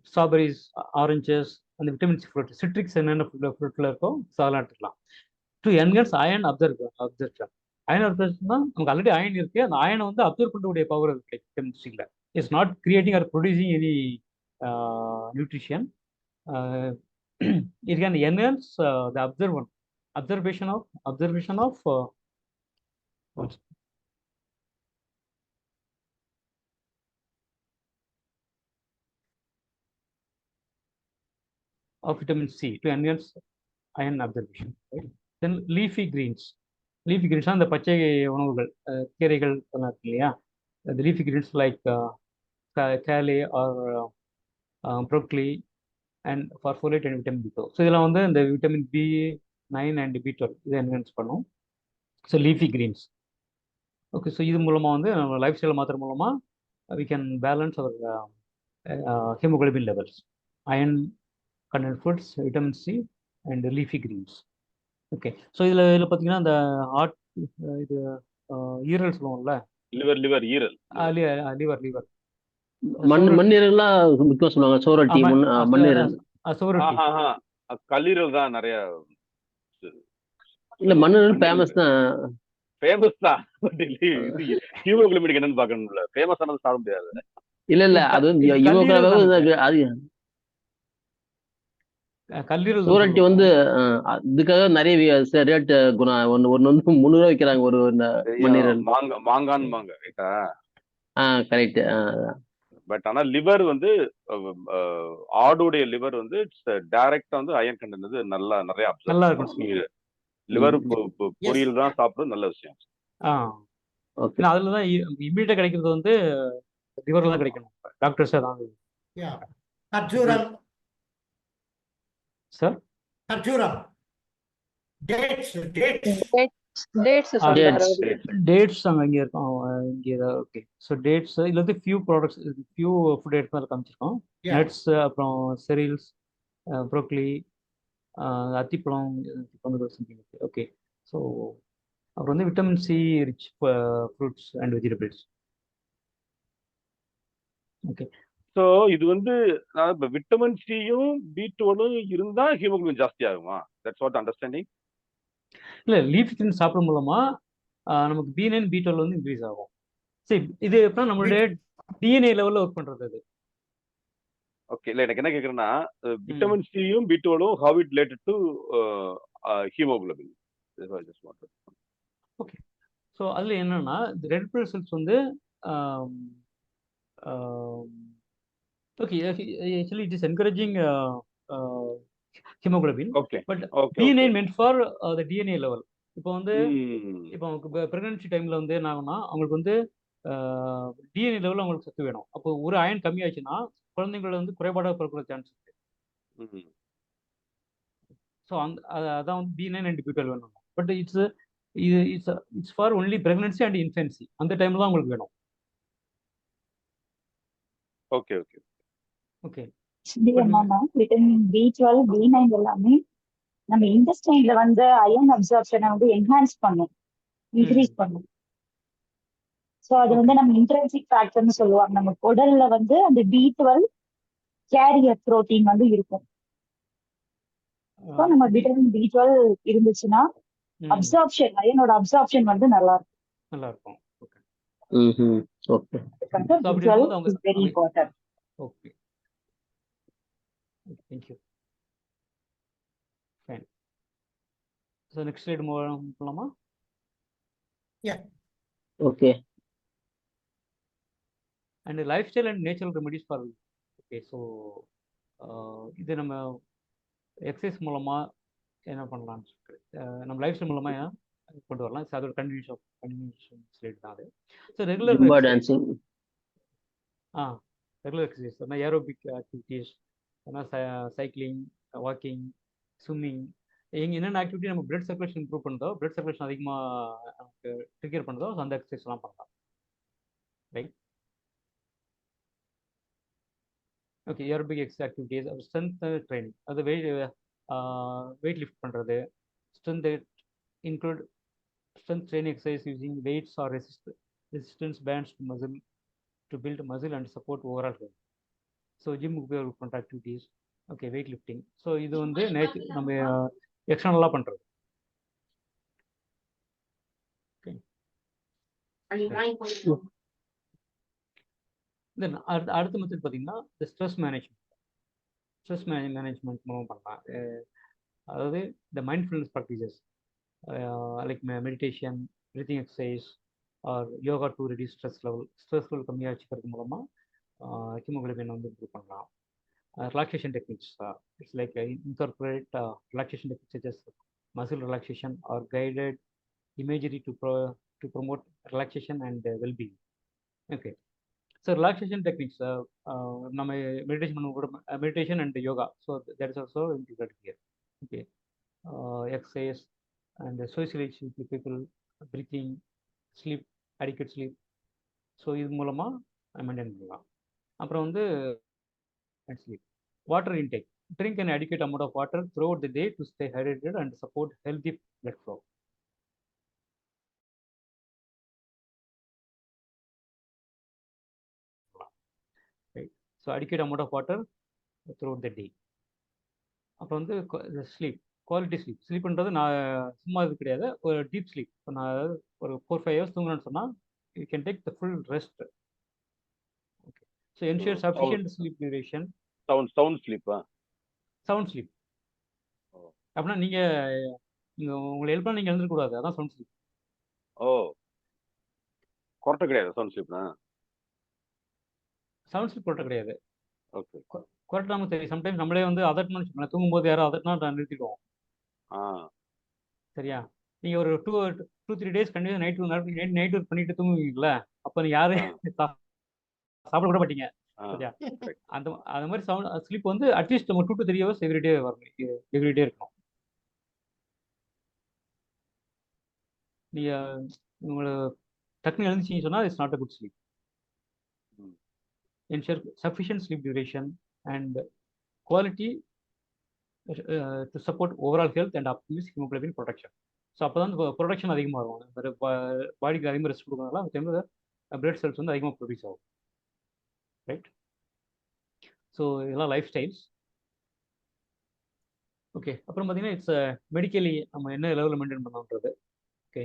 G: ஸ்ட்ராபெரிஸ், ஆரஞ்சஸ், அந்த விட்டமின் சி ஃப்ரூட், சிட்ரிக்ஸ் என்னென்ன ஃப்ரூட்டில் இருக்கோ அதெல்லாம் எடுத்துக்கலாம். To enhance iron absorption. Iron அப்சர்ப்ஷன்னா நமக்கு ஆல்ரெடி அயன் இருக்கு, அந்த அயனை வந்து அப்சர்வ் பண்ணக்கூடிய பவர் இருக்கு விட்டமின் சியில். It's not creating or producing any nutrition. it can enhance the observation of vitamin C to enhance iron absorption. Right? Then leafy greens அந்த பச்சை உணவுகள், கீரைகள் எல்லாம் இருக்கு இல்லையா? the leafy greens like kale or broccoli and for folate and vitamin B12. So இதெல்லாம் வந்து இந்த விட்டமின் B9 and B12 இதை என்ஹான்ஸ் பண்ணும். So leafy greens. Okay, so இது மூலமாக வந்து நம்ம லைஃப் ஸ்டைலை மாத்திரம் மூலமாக we can balance our hemoglobin levels. Iron content foods, vitamin C and leafy greens. Okay, so இதில் பார்த்தீங்கன்னா இந்த ஹார்ட் இது ஈரல் சொல்லுவோம்ல,
A: லிவர் ஈரல்,
G: லிவர்
H: மண்ணீரல்லாம் முக்கியம் சொல்லுவாங்க. சோரட்டி, மண்ணீரல்,
G: சோரட்டி,
A: கல்லீரல் தான் நிறைய.
H: இல்ல மண்ணீரல் ஃபேமஸ் தான்.
A: ஹீமோகுளோபின் என்னன்னு பார்க்கணும்ல, ஃபேமஸ் ஆனது சாப்பிட முடியாது.
H: இல்ல அது
G: கல்லீரல்
H: சோரட்டி வந்து இதுக்காக நிறைய ரேட் ஒன்னு வந்து 300 ரூபாய் விற்கிறாங்க ஒரு மண்ணீரல்.
A: மாங்கான்னு ரைட்டா?
H: கரெக்ட்.
A: பட் ஆனா லிவர் வந்து ஆடுடைய லிவர் வந்து டைரக்டா வந்து அயன் கண்டென்ட் வந்து நிறைய
G: நல்லா இருக்கும்.
A: லிவர் பொரியல் தான் சாப்பிடுறது நல்ல விஷயம்.
G: அதுலதான் இம்யூனிட்டா கிடைக்கிறது வந்து லிவர்ல தான் கிடைக்கணும். டாக்டர்ஸ் தான்
I: கர்ஜூரம்
G: சார்,
I: கர்ஜூரம், டேட்ஸ்
G: அங்க இருக்கும் இங்க. ஓகே, ஸோ டேட்ஸ் இதுல வந்து ஃபியூ ஃபுட் ஐட்டம்ஸ் அதில் காமிச்சிருக்கோம். நட்ஸ், அப்புறம் செரியல்ஸ், ப்ரோக்கலி, அத்திப்பழம். ஓகே, ஸோ அப்புறம் வந்து vitamin C rich fruits and vegetables. Okay,
A: so இது வந்து இப்போ விட்டமின் சியும் B12 இருந்தா ஹீமோகுளோபின் ஜாஸ்தி ஆகுமா? That's what understanding.
G: இல்லை, லீஃபி கிரீன்ஸ் சாப்பிடும் மூலமா நமக்கு B9 B12 வந்து இன்க்ரீஸ் ஆகும். சரி, இது எப்படின்னா நம்மளுடைய DNA லெவலில் ஒர்க் பண்றது அது.
A: ஓகே, இல்லை எனக்கு என்ன கேட்குறேன்னா விட்டமின் சியும் B12 how it related to haemoglobin.
G: Okay, so அதில் என்னன்னா ரெட் பிளட் செல்ஸ் வந்து okay, actually it is encouraging hemoglobin.
A: Okay.
G: But B9 meant for the DNA level. இப்போ வந்து இப்போ பிரெக்னன்சி டைம்ல வந்து என்ன ஆகும்னா அவங்களுக்கு வந்து DNA லெவலில் அவங்களுக்கு சத்து வேணும். அப்போ ஒரு அயன் கம்மியாச்சுன்னா குழந்தைங்கள வந்து குறைபாடாக பிறக்கிற சான்ஸ் இருக்கு. ஸோ அதான் வந்து B9 and B12 வேணும். But it's for only pregnancy and infancy. அந்த டைம்ல தான் உங்களுக்கு வேணும்.
A: Okay okay
G: okay.
J: என்னன்னா விட்டமின் B12, B9 எல்லாமே நம்ம இன்டெஸ்டைன்ல வந்து அயன் அப்சார்ப்ஷனை வந்து என்ஹான்ஸ் பண்ணும். இன்க்ரீஸ் பண்ணும். ஸோ அது வந்து நம்ம இன்ட்ரென்சிக் ஃபேக்டர்னு சொல்லுவாங்க. நம்ம உடல்ல வந்து அந்த B12 கேரியர் புரோட்டீன் வந்து இருக்கும். ஸோ நம்ம விட்டமின் B12 இருந்துச்சுன்னா அப்சார்ப்ஷன், அயனோட அப்சார்ப்ஷன் வந்து நல்லா இருக்கும்.
G: நல்லா இருக்கும். Okay.
H: Okay.
J: B12 is very important.
G: Okay. Thank you. Fine. So next slide போலாமா?
I: Yeah.
H: Okay.
G: And lifestyle and natural remedies for, okay, so இது நம்ம எக்ஸசைஸ் மூலமா என்ன பண்ணலாம்னு நம்ம லைஃப் ஸ்டைல் மூலமா கொண்டு வரலாம். ஸோ அதோட கண்டினியூஷன் ஸ்லைட் தான் அது. So regular
H: dancing,
G: regular exercise, aerobic activities, cycling, walking, swimming, என்னென்ன ஆக்டிவிட்டி நம்ம பிளட் சர்க்குலேஷன் இம்ப்ரூவ் பண்ணுதோ, பிளட் சர்க்குலேஷன் அதிகமாக நமக்கு ட்ரிகர் பண்ணுதோ, அந்த எக்ஸசைஸ்லாம் பண்ணலாம். Right. Okay. Aerobic activities, strength training, அது வெயிட் லிஃப்ட் பண்ணுறது, strength include strength training exercise using weights or resistance bands to build muscle and support overall health. So gym உபயோகப்படுற activities, okay, weight lifting. So இது வந்து நம்ம எக்ஸ்டர்னலா பண்றது. Okay. Then அடுத்த method பார்த்தீங்கன்னா the stress management மூலம் பண்ணலாம். அதாவது the mindfulness practices like meditation, breathing exercise or yoga to reduce stress level கம்மியாக வச்சுக்கிறது மூலமா ஹீமோகுளோபின் வந்து இம்ப்ரூவ் பண்ணலாம். Relaxation techniques, it's like incorporate relaxation techniques such as muscle relaxation or guided imagery to promote relaxation and well-being. Okay. So relaxation techniques, நம்ம meditation பண்ண கூட meditation and yoga, so that is also integrated here. Okay. Exercise and socialization with people, breathing, sleep, adequate sleep. So இது மூலமாக maintain பண்ணலாம். அப்புறம் வந்து sleep. Water intake, drink an adequate amount of water throughout the day to stay hydrated and support healthy blood flow. Right. So adequate amount of water throughout the day. அப்புறம் வந்து sleep, quality ஸ்லீப்ன்றது நான் சும்மா இது கிடையாது, ஒரு deep sleep. இப்போ நான் அதாவது ஒரு 4-5 hours தூங்குறேன்னு சொன்னால் you can take the full rest. Okay. So ensure sufficient sleep duration.
A: Sound ஸ்லீப்பா?
G: சவுண்ட் ஸ்லீப் அப்படின்னா நீங்கள் உங்களை எழுப்பினா நீங்கள் எழுந்துக்கூடாது, அதான் சவுண்ட் ஸ்லீப்.
A: ஓ, கொரட்டை கிடையாது சவுண்ட் ஸ்லீப்னா?
G: சவுண்ட் ஸ்லீப் கொரட்டை கிடையாது.
A: ஓகே.
G: கொரட்டை நமக்கு தெரியும். சம்டைம்ஸ் நம்மளே வந்து அதட்டணும்னு வச்சுக்கோங்களேன், தூங்கும்போது யாரும் அதட்டினா நிறுத்திடுவோம். சரியா? நீங்கள் ஒரு 2-3 days கண்டிப்பாக நைட் ஒர்க் பண்ணிட்டு தூங்குவீங்களா, அப்போ நீங்கள் யாரும் சாப்பிட கூட மாட்டீங்க. சரியா? அந்த மாதிரி சவுண்ட் ஸ்லீப் வந்து அட்லீஸ்ட் நம்ம 2 to 3 hours எவ்ரிடே வரணும், எவ்ரிடே இருக்கணும். நீங்கள் உங்களை டக்குன்னு எழுந்துச்சின்னு சொன்னால் it's not a good sleep. Ensure sufficient sleep duration and quality to support overall health and optimize hemoglobin production. So அப்போ தான் ப்ரொடக்ஷன் அதிகமாக இருக்கும். பாடிக்கு அதிகமாக ரெஸ்ட் கொடுக்கறதுனால அந்த டைமில் பிளட் செல்ஸ் வந்து அதிகமாக ப்ரொடியூஸ் ஆகும். ரைட். ஸோ இதெல்லாம் லைஃப் ஸ்டைல்ஸ். ஓகே. அப்புறம் பார்த்தீங்கன்னா இட்ஸ் மெடிக்கலி நம்ம என்ன லெவலில் மெயின்டைன் பண்ணோன்றது. Okay.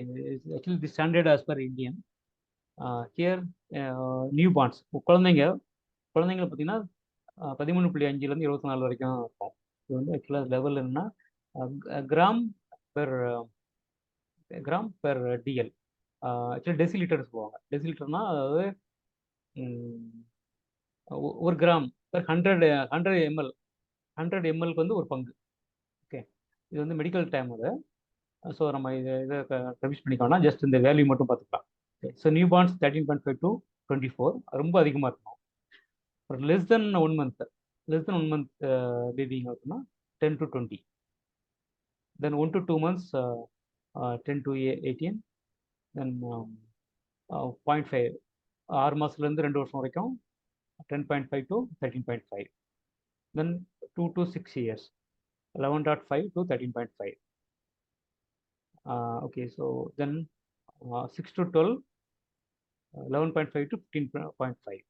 G: Actually the standard as per Indian. Here newborns குழந்தைங்களை பார்த்தீங்கன்னா 13.5 24 வரைக்கும் இருக்கும். இது வந்து ஆக்சுவலாக லெவல் என்னன்னா gram per DL. Actually decilitre சொல்லுவாங்க. டெசிலிட்டர்னா அதாவது 1 கிராம் பெர் 100 ml. 100 mlக்கு வந்து 1 பங்கு. ஓகே. இது வந்து மெடிக்கல் டைம் அது. ஸோ நம்ம இதை ரிவைஸ் பண்ணிக்கோன்னா ஜஸ்ட் இந்த வேல்யூ மட்டும் பார்த்துக்கலாம். ஸோ நியூ பார்ன்ஸ் 13.5 to 24 ரொம்ப அதிகமாக இருக்கும். ஒரு less than 1 month பேபிங்க இருக்குன்னா 10 to 20. Then 1 to 2 months 10 to 18. Then 0.5 6 மாதத்துலேருந்து 2 வருஷம் வரைக்கும் 10.5 to 13.5. Then 2 to 6 years 11.5 to 13.5. Okay, so then 6 to 12, 11.5 to 15.5.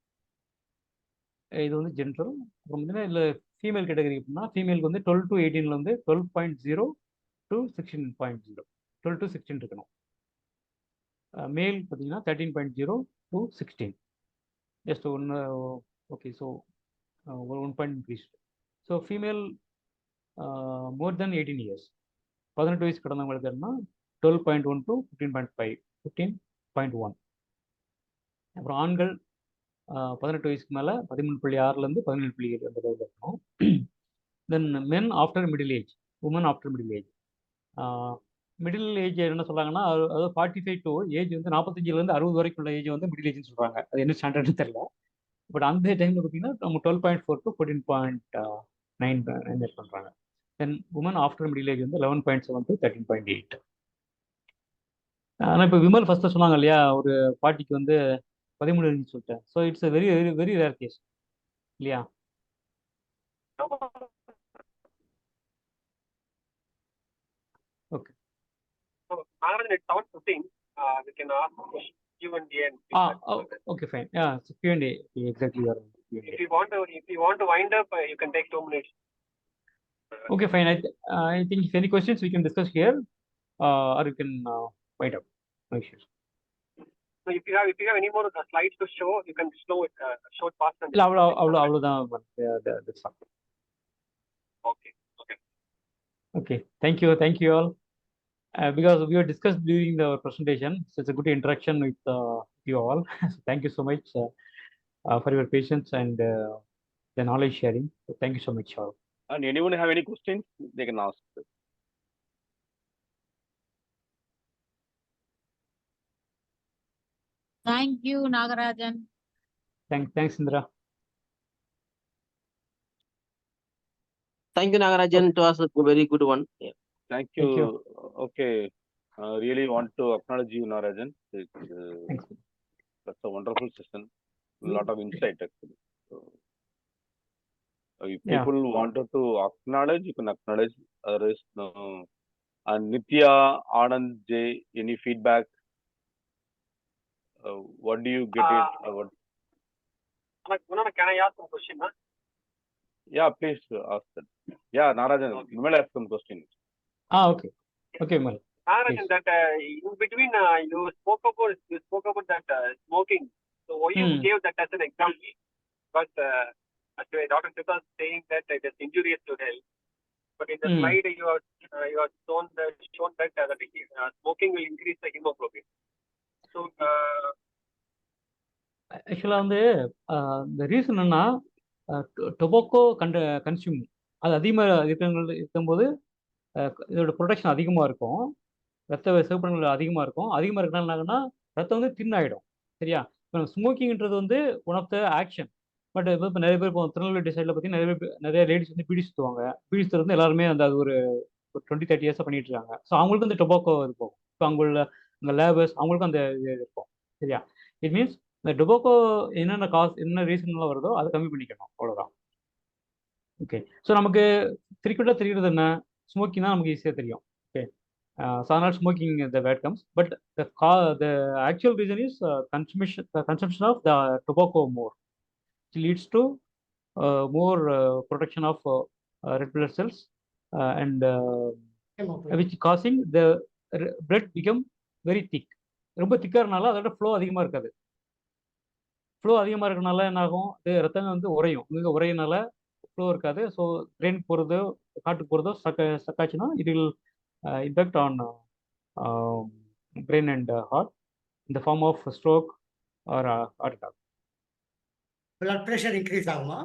G: இது வந்து ஜென்ரல். அப்புறம் பார்த்தீங்கன்னா இல்லை ஃபீமேல் கேட்டகரி அப்படின்னா ஃபீமேலுக்கு வந்து 12 to 18 வந்து 12.0 to 16.0, 12 to 16 இருக்கணும். மேல் பார்த்தீங்கன்னா 13.0 to 16, ஜஸ்ட் ஒன்று. ஓகே, ஸோ ஒரு 1 பாயிண்ட் இன்க்ரீஸ். ஸோ ஃபீமேல் மோர் தென் 18 இயர்ஸ், 18 வயசு கடந்தவங்களுக்குன்னா 12.1 to 15.5, 15.1. அப்புறம் ஆண்கள் 18 வயசுக்கு மேலே 13.6லேருந்து 17.7 அந்த லெவலில் இருக்கணும். Then men after middle age, women after middle age. Middle age என்ன சொல்கிறாங்கன்னா, அதாவது 45 to ஏஜ் வந்து 45லேருந்து 60 வரைக்கும் உள்ள ஏஜ் வந்து மிடில் ஏஜ்னு சொல்கிறாங்க. அது என்ன ஸ்டாண்டர்ட்னு தெரியல. பட் அந்த டைமில் பார்த்தீங்கன்னா நம்ம 12.4 to 14.9 பண்ணுறாங்க. தென் உமன் ஆஃப்டர் மிடில் ஏஜ் வந்து 11.7 to 13.8. ஆனால் இப்போ விமல் ஃபஸ்ட்டு சொன்னாங்க இல்லையா, ஒரு பாட்டிக்கு வந்து 13 இருந்துச்சு சொல்லிட்டேன். So it's very very very rare case இல்லையா? Okay.
B: So, Narayan, it's 7:15. We can ask question Q&A.
G: Okay, fine. Yeah, so Q&A. Exactly.
B: If you want to wind up, you can take 2 minutes.
G: Okay, fine. I think if any questions we can discuss here, or you can wind up. No issues.
B: So if you have any more slides to show, you can show it fast.
G: இல்ல அவ்வளவுதான். That's all.
B: Okay.
G: Okay. Thank you all. Because we were discussed during the presentation, so it's a good interaction with you all. So thank you so much for your patience and the knowledge sharing. So thank you so much all.
A: And anyone have any questions, they can ask.
E: Thank you, Nagarajan.
G: Thanks, Indra.
H: Thank you, Nagarajan. It was a very good one. Yeah.
A: Thank you. Okay. Really want to acknowledge you, Narajan. That's a wonderful session. A lot of insight actually. So, if people wanted to acknowledge, you can acknowledge. Otherwise, no. And Nitya, Anand, Jay, any feedback? What do you get it?
B: Can I ask some question? Huh?
A: Yeah, please ask that. Yeah, Narajan, you may ask some questions.
G: Okay. Okay, Mal.
B: Narajan, that in between you spoke about that smoking. So you gave that as an example. But actually, Dr. Sita is saying that it is injurious to health. But in the slide you have shown that smoking will increase the hemoglobin. So
G: ஆக்சுவலாக வந்து இந்த reason என்னன்னா, tobacco consume அது அதிகமாக இருக்கும்போது இதோட production அதிகமாக இருக்கும், ரத்த சிவப்பணுக்கள் அதிகமாக இருக்கும். அதிகமாக இருக்கனால என்னாகுன்னா ரத்தம் வந்து தின் ஆகிடும். சரியா? இப்போ ஸ்மோக்கிங்ன்றது வந்து one of the action. But இப்போ நிறைய பேர் இப்போ திருநெல்வேலி சைடில் பார்த்தீங்கன்னா நிறைய லேடிஸ் வந்து பீடி சுற்றுவாங்க. பீடி சுற்றுறது வந்து எல்லாருமே அந்த அது ஒரு 20-30 இயர்ஸாக பண்ணிட்டு இருக்காங்க. ஸோ அவங்களுக்கும் இந்த டொபாக்கோ இருக்கும். இப்போ அவங்கள அந்த லேபர்ஸ் அவங்களுக்கும் அந்த இது இருக்கும். சரியா? இட் மீன்ஸ் இந்த டொபாக்கோ என்ன ரீசன்லாம் வருதோ அதை கம்மி பண்ணிக்கணும், அவ்வளோதான். ஓகே. ஸோ நமக்கு ஃப்ரீக்வெண்ட்டாக தெரிகிறது என்ன, ஸ்மோக்கிங் தான் நமக்கு ஈஸியாக தெரியும். Okay. So not smoking the bad comes, but the actual reason is consumption of the tobacco more, which leads to more production of red blood cells and which causing the blood become very thick. ரொம்ப திக்காகிறனால அதோட flow அதிகமாக இருக்காது. Flow அதிகமாக இருக்கிறனால என்ன ஆகும், ரத்தம் வந்து உறையும். இங்கே உரையினால ஃப்ளோ இருக்காது. ஸோ பிரெயின் போகிறதோ காட்டுக்கு போகிறதோ ஸ்டக்காச்சுன்னா it will impact on brain and heart in the form of stroke or heart attack.
I: Blood pressure increase aguma?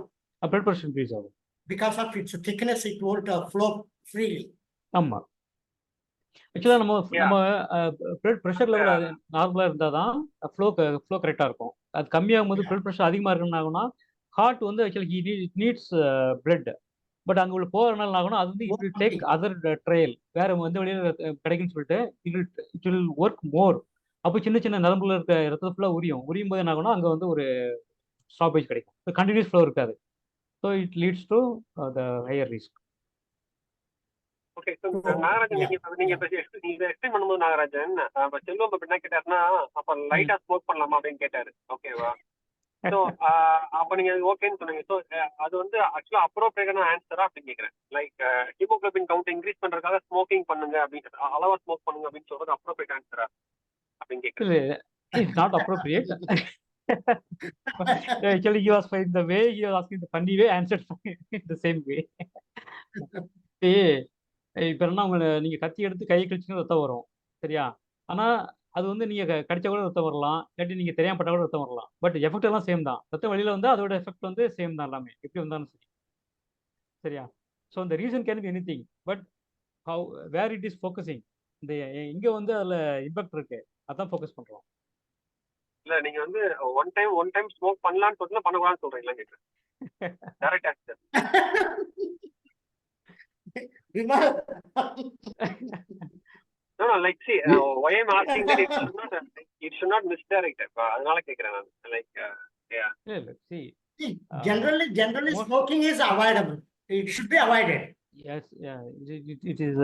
G: Blood pressure increase agum.
I: Because of its thickness, it won't flow freely.
G: ஆமா. ஆக்சுவலாக நம்ம blood pressure level நார்மலாக இருந்தால் தான் flow கரெக்டாக இருக்கும். அது கம்மியாகும் போது பிளட் ப்ரெஷர் அதிகமாக இருக்குன்னு ஆகும்னா ஹார்ட் வந்து actually it needs blood. But அங்கே உள்ள போகிறனால ஆகணும், அது வந்து it will take other trial, வேற எந்த வழியில் கிடைக்குன்னு சொல்லிட்டு இட் வில் ஒர்க் மோர். அப்போ சின்ன சின்ன நரம்புல இருக்க ரத்தத்தை ஃபுல்லாக உரியும் போது என்ன ஆகும்னா அங்கே வந்து ஒரு ஸ்டாப்பேஜ் கிடைக்கும். ஸோ கண்டினியூஸ் ஃப்ளோ இருக்காது. So it leads to the higher risk.
B: Okay. So
I: So,
B: Nagarajan,
I: yeah,
B: நீங்க
I: yeah.
B: இதை எக்ஸ்பிளைன் பண்ணும்போது நாகராஜன், செல்வம் இப்ப என்ன கேட்டாருன்னா, அப்ப லைட்டா ஸ்மோக் பண்ணலாமா அப்படின்னு கேட்டாரு. ஓகேவா? ஸோ அப்ப நீங்க ஓகேன்னு சொன்னீங்க. ஸோ அது வந்து ஆக்சுவலா அப்ரோப்ரியேட்டான ஆன்சரா அப்படின்னு கேட்கறேன். லைக் ஹீமோகுளோபின் கவுண்ட் இன்க்ரீஸ் பண்றதுக்காக ஸ்மோக்கிங் பண்ணுங்க அப்படின்னு, அளவா ஸ்மோக் பண்ணுங்க அப்படின்னு சொல்றது அப்ரோப்ரியேட் ஆன்சரா அப்படின்னு கேட்கறேன்.
G: It's not appropriate. Actually, he was in the way, he was asking the funny way, answered in the same way. இப்போ என்ன உங்களை நீங்க கத்தி எடுத்து கையை கழிச்சுன்னு ரத்தம் வரும், சரியா? ஆனா அது வந்து நீங்க கடிச்சா கூட ரத்தம் வரலாம், இல்லாட்டி நீங்க தெரியாம பட்டா கூட ரத்தம் வரலாம். பட் எஃபெக்ட் எல்லாம் சேம் தான். ரத்தம் வெளியில வந்து அதோட எஃபெக்ட் வந்து சேம் தான் எல்லாமே, எப்படி வந்தாலும் சரி, சரியா? ஸோ இந்த reason can be anything, but how where it is focusing, இந்த இங்க வந்து அதுல இம்பாக்ட் இருக்கு, அதான் ஃபோக்கஸ் பண்றோம்.
B: இல்ல நீங்க வந்து ஒன் டைம் ஸ்மோக் பண்ணலாம்னு சொல்றீங்களா பண்ணக்கூடாதுன்னு சொல்றீங்களா கேட்கறேன். Direct answer.
I: Vimal,
B: No, like see, why I'm asking that it should not misdirect. அதனால கேக்குறேன் நான். Like yeah.
G: See,
I: see, generally
G: most-
I: smoking is avoidable. It should be avoided.
G: yes, yeah, it is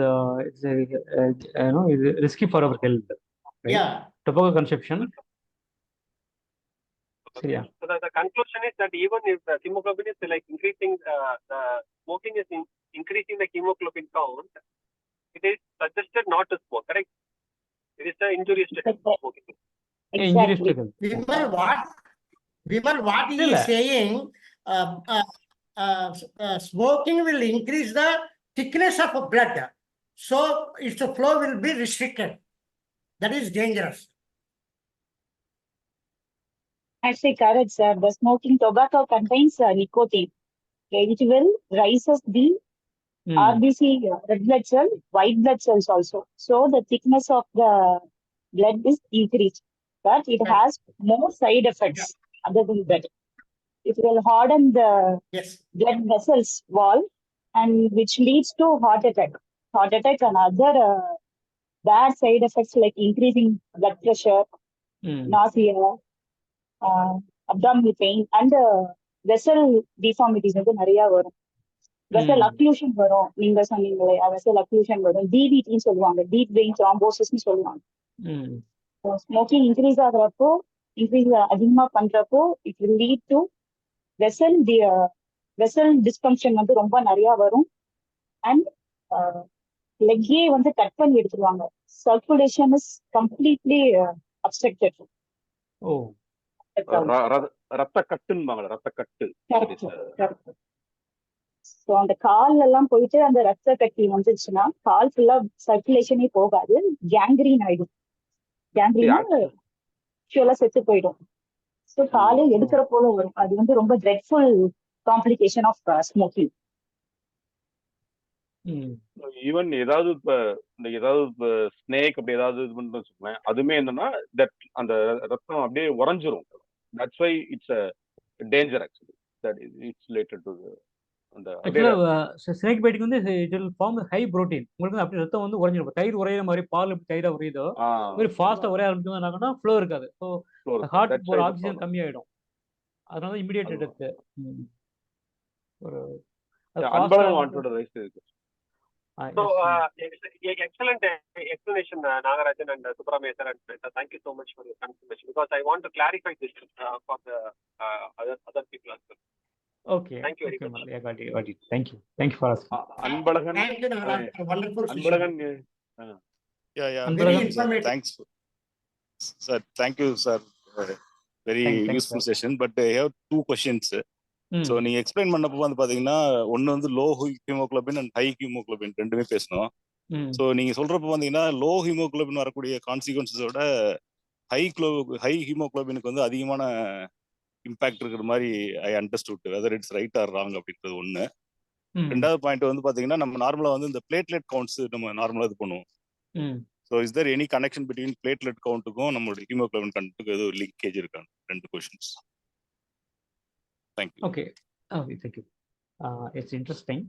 G: it's you know, it's risky for our health, right?
I: Yeah.
G: Tobacco consumption. Yeah.
B: So the conclusion is that even if the hemoglobin is like increasing, the smoking is increasing the hemoglobin count, it is suggested not to smoke, correct? It is the injurious to smoking.
G: Injurious to
J: Exactly.
G: health.
I: Vimal, what he
G: Illa.
I: is saying, smoking will increase the thickness of blood. So its flow will be restricted. That is dangerous.
J: Actually, correct, sir. The smoking tobacco contains nicotine. Okay, which will raises the RBC, red blood cell, white blood cells also. So the thickness of the blood is increased, but it has more side effects other than that. It will harden the
I: Yes.
J: blood vessels wall, and which leads to heart attack. Heart attack and other bad side effects like increasing blood pressure, nausea, abdominal pain, and vessel deformities வந்து நிறைய வரும். Vessel occlusion வரும். நீங்க சொன்னீங்களே vessel occlusion வரும். டிவிடின்னு சொல்லுவாங்க, deep vein த்ராம்போசிஸ்னு சொல்லுவாங்க. Smoking increase ஆகுறப்போ, increase அதிகமா பண்றப்போ it will lead to vessel dysfunction வந்து ரொம்ப நிறைய வரும். அண்ட் லெக்கே வந்து கட் பண்ணி எடுத்துருவாங்க. Circulation is completely obstructed.
G: ஓ,
A: ரத்த கட்டுன்னு ரத்த கட்டு.
J: ஸோ அந்த கால்ல எல்லாம் போயிட்டு அந்த ரத்த கட்டி வந்துச்சுன்னா கால் ஃபுல்லா சர்க்குலேஷனே போகாது, கேங்க்ரீன் ஆயிடும். கேங்க்ரீனா செத்து போயிடும். ஸோ காலே எடுக்கிற போல வரும். அது வந்து ரொம்ப dreadful complication of smoking.
A: Even ஏதாவது இப்ப ஸ்னேக் அப்படி ஏதாவது இது பண்ணு வச்சுக்கோங்களேன், அதுமே என்னன்னா அந்த ரத்தம் அப்படியே உறைஞ்சிரும். That's why it's a danger actually, that it's related to அந்த
G: ஸ்னேக் பைட்டுக்கு வந்து it will form high protein. உங்களுக்கு வந்து அப்படி ரத்தம் வந்து உறைஞ்சிடும். தயிர் உரையிற மாதிரி, பால் எப்படி தயிரா உரையுதோ வெரி ஃபாஸ்டா உரைய ஆரம்பிச்சோம்னா ஃப்ளோ இருக்காது. ஸோ ஹார்ட் போற ஆக்சிஜன் கம்மியாயிடும். அதனால immediate death.
A: Anbazhagan wanted rice இருக்கு.
B: So excellent explanation, Nagarajan and Subramanian sir, and thank you so much for your confirmation, because I want to clarify this for the other people as well.
G: Okay.
B: Thank you very much.
G: I got it. Thank you for asking.
A: Anbazhagan.
I: Thank you, Nagarajan. Wonderful.
A: Anbazhagan.
D: Yeah.
I: Very informative.
D: Thanks, sir. Thank you, sir. Very
G: Thanks,
D: useful
G: sir.
D: session. But I have two questions. So நீங்க explain பண்ணப்போ வந்து பாத்தீங்கன்னா ஒன்னு வந்து low haemoglobin and high haemoglobin ரெண்டுமே பேசணும். So நீங்க சொல்றப்ப பாத்தீங்கன்னா லோ ஹீமோகுளோபின் வரக்கூடிய கான்சிக்வன்சஸோட ஹை ஹீமோகுளோபினுக்கு வந்து அதிகமான இம்பாக்ட் இருக்கிற மாதிரி I understood, whether it's right or wrong அப்படின்றது ஒண்ணு. ரெண்டாவது பாயிண்ட் வந்து பாத்தீங்கன்னா நம்ம நார்மலா வந்து இந்த பிளேட்லெட் கவுண்ட்ஸ் நம்ம நார்மலா இது பண்ணுவோம். So is there any connection between platelet கவுண்ட்டுக்கும் நம்மளோட ஹீமோகுளோபின் கவுண்ட்டுக்கும் ஏதோ லிங்கேஜ் இருக்காங்க? ரெண்டு questions. Thank you.
G: Okay, thank you. It's interesting.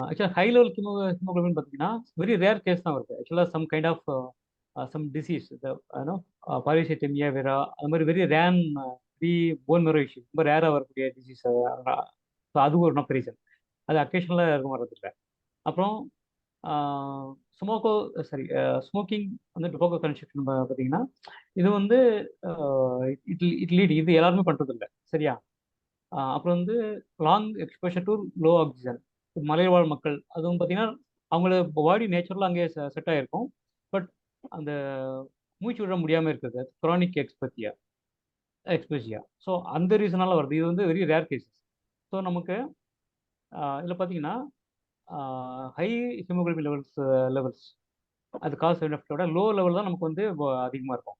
G: Actually, high level hemoglobin பார்த்தீங்கன்னா very rare case தான் வருது. Actually, some kind of some disease, polycythaemia vera, அது மாதிரி very rare bone marrow issue, ரொம்ப ரேராக வரக்கூடிய டிசீஸ். ஸோ அது ஒரு ரீசன். அது அக்கேஷனலாக இருக்கும் வர்றதில்லை. அப்புறம் ஸ்மோக்கிங் வந்து டொபாக்கோ கன்சப்ஷன் பார்த்தீங்கன்னா இது வந்து இது எல்லாருமே பண்றது இல்லை, சரியா? அப்புறம் வந்து long exposure to low oxygen, மலைவாழ் மக்கள் அதுவும் பார்த்தீங்கன்னா அவங்களோட பாடி நேச்சுரலாக அங்கேயே செட் ஆகிருக்கும். பட் அந்த மூச்சு விட முடியாமல் இருக்குது, க்ரானிக் எக்ஸ்போசியா. ஸோ அந்த ரீசனால வருது. இது வந்து வெரி ரேர் கேசஸ். ஸோ நமக்கு இதில் பார்த்தீங்கன்னா ஹை ஹீமோகுளோபின் லெவல்ஸ் அது காஸ் விட லோ லெவல் தான் நமக்கு வந்து அதிகமாக இருக்கும்.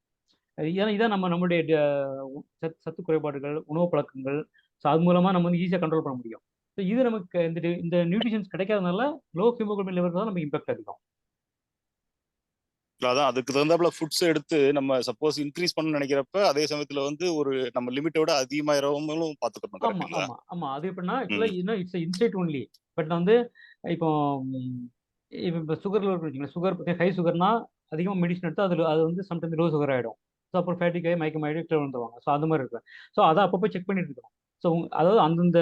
G: ஏன்னா இதான் நம்மளுடைய சத்து குறைபாடுகள், உணவு பழக்கங்கள், ஸோ அது மூலமாக நம்ம வந்து ஈஸியாக கண்ட்ரோல் பண்ண முடியும். ஸோ இது நமக்கு இந்த நியூட்ரிஷன்ஸ் கிடைக்காதனால லோ ஹீமோகுளோபின் லெவல் தான் நமக்கு இம்பாக்ட் அதிகம்.
D: அதான் அதுக்கு தகுந்தாப்புல ஃபுட்ஸ் எடுத்து நம்ம சப்போஸ் இன்க்ரீஸ் பண்ணணும்னு நினைக்கிறப்ப அதே சமயத்துல வந்து ஒரு நம்ம லிமிட்டோட அதிகமாயிரவங்களும் பார்த்துக்கணும்.
G: ஆமா
D: கரெக்ட்டுங்களா?
G: ஆமா ஆமா அது எப்படின்னா ஆக்சுவலாக இட்ஸ் இன்சைட் ஒன்லி. பட் வந்து இப்போ இப்போ சுகர்ல இருக்குன்னு சுகர் ஹை சுகர்னா அதிகமாக மெடிசன் எடுத்து அது வந்து சம்டைம்ஸ் லோ சுகர் ஆகிடும். ஸோ அப்புறம் ஃபேட்டிக் ஆகி மயக்கம் ஆகிட்டு கீழே வந்துருவாங்க. ஸோ அந்த மாதிரி இருக்கு. ஸோ அதை அப்பப்போ செக் பண்ணிட்டு இருக்கணும். ஸோ அதாவது அந்தந்த